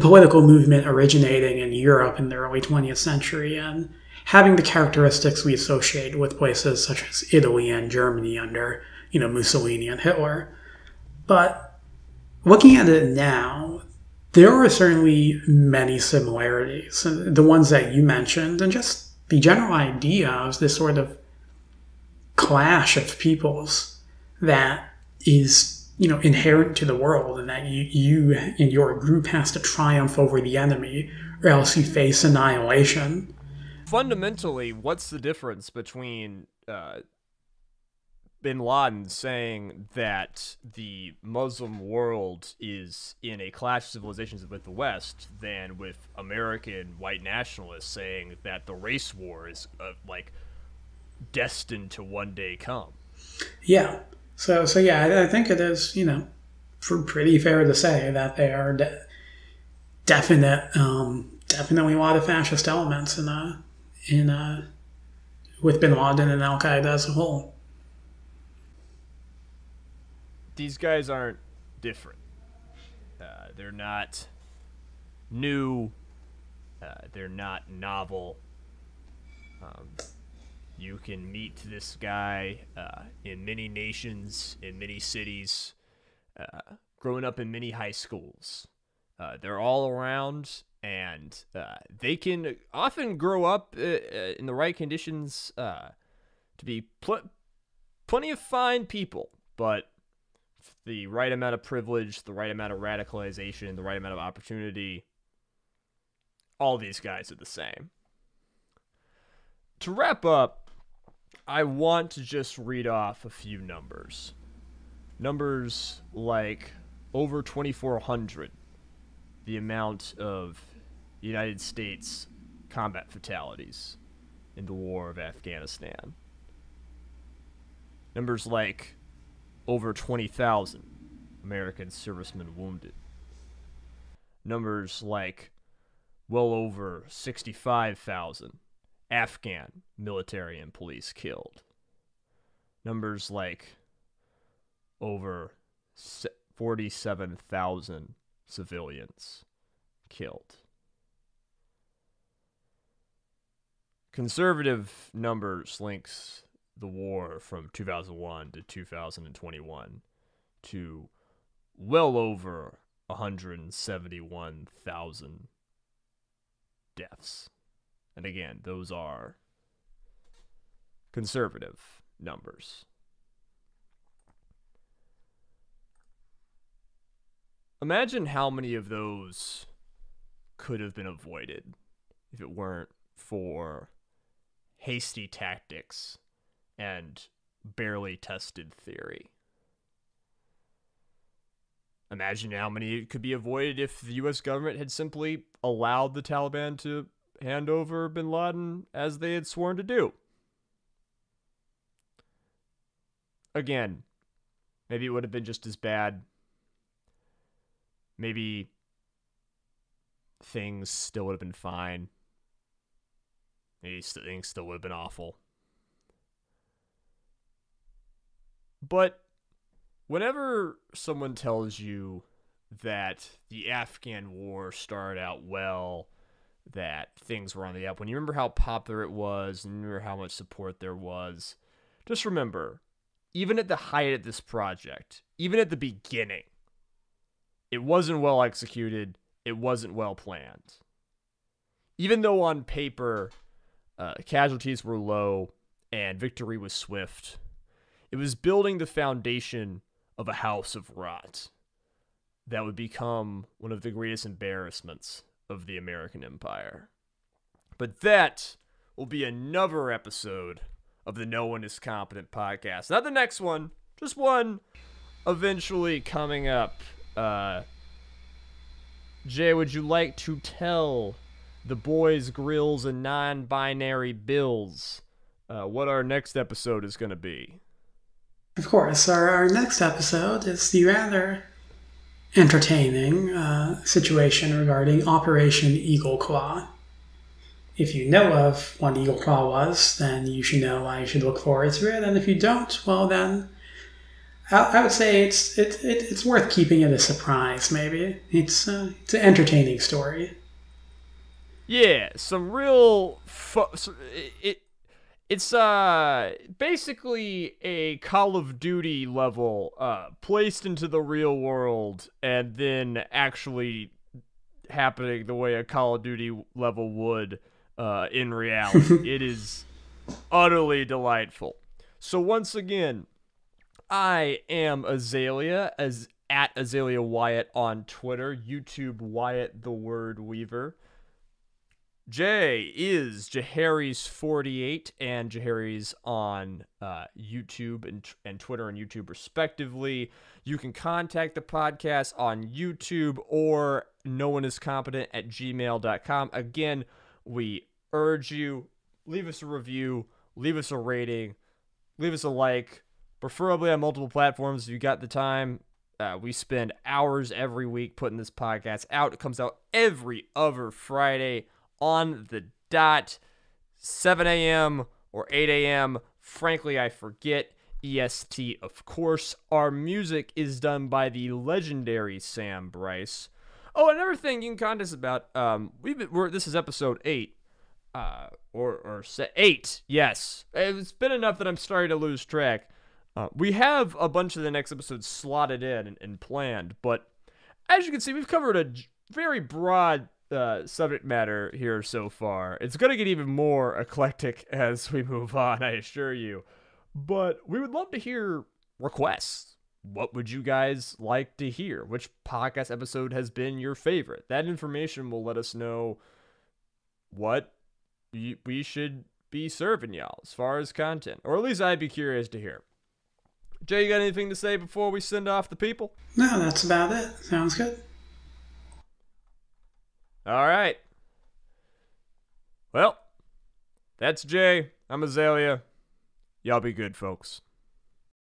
political movement originating in Europe in the early 20th century and having the characteristics we associate with places such as Italy and Germany under, Mussolini and Hitler. But looking at it now, there are certainly many similarities, the ones that you mentioned, and just the general idea of this sort of clash of peoples that is inherent to the world, and that you and your group has to triumph over the enemy, or else you face annihilation. Fundamentally, what's the difference between bin Laden saying that the Muslim world is in a clash of civilizations with the West than with American white nationalists saying that the race war is destined to one day come? Yeah. So yeah, I think it is, pretty fair to say that they are definitely a lot of fascist elements with bin Laden and Al Qaeda as a whole. These guys aren't different. They're not new. They're not novel. You can meet this guy in many nations, in many cities, growing up in many high schools. They're all around, and they can often grow up in the right conditions to be plenty of fine people, but the right amount of privilege, the right amount of radicalization, the right amount of opportunity, all these guys are the same. To wrap up, I want to just read off a few numbers. Numbers like over 2,400, the amount of United States combat fatalities in the war of Afghanistan. Numbers like over 20,000 American servicemen wounded. Numbers like well over 65,000 Afghan military and police killed. Numbers like over 47,000 civilians killed. Conservative numbers links the war from 2001 to 2021 to well over 171,000 deaths. And again, those are conservative numbers. Imagine how many of those could have been avoided if it weren't for hasty tactics and barely tested theory. Imagine how many could be avoided if the U.S. government had simply allowed the Taliban to hand over bin Laden as they had sworn to do. Again, maybe it would have been just as bad. Maybe things still would have been fine. Maybe things still would have been awful. But whenever someone tells you that the Afghan war started out well, that things were on the up, when you remember how popular it was and you remember how much support there was, just remember, even at the height of this project, even at the beginning, it wasn't well executed. It wasn't well planned. Even though on paper, casualties were low and victory was swift, it was building the foundation of a house of rot that would become one of the greatest embarrassments of the American empire. But that will be another episode of the No One Is Competent podcast. Not the next one, just one eventually coming up. Jay, would you like to tell the boys, grills, and non-binary bills what our next episode is going to be? Of course, our next episode is the rather entertaining situation regarding Operation Eagle Claw. If you know of what Eagle Claw was, then you should know why you should look forward to it. And if you don't, well then, I would say it's worth keeping it a surprise. Maybe it's an entertaining story. Yeah, some real. It's basically a Call of Duty level placed into the real world and then actually happening the way a Call of Duty level would in reality. It is utterly delightful. So once again, I am Azalea, as at Azalea Wyatt on Twitter, YouTube Wyatt the Word Weaver. Jay is Jaharies48 and Jaharies on YouTube and Twitter and YouTube respectively. You can contact the podcast on YouTube or nooneincompetent@gmail.com. Again, we urge you, leave us a review, leave us a rating, leave us a like, preferably on multiple platforms if you got the time. We spend hours every week putting this podcast out. It comes out every other Friday on the dot, 7 a.m. or 8 a.m. Frankly, I forget. EST, of course. Our music is done by the legendary Sam Bryce. Oh, another thing you can contact us about. This is episode 8. Or 8. Yes, it's been enough that I'm starting to lose track. We have a bunch of the next episodes slotted in and planned, but as you can see, we've covered a very broad subject matter here so far. It's going to get even more eclectic as we move on, I assure you. But we would love to hear requests. What would you guys like to hear? Which podcast episode has been your favorite? That information will let us know what we should be serving y'all as far as content. Or at least I'd be curious to hear. Jay, you got anything to say before we send off the people? No, that's about it. Sounds good. All right. Well, that's Jay. I'm Azalea. Y'all be good, folks.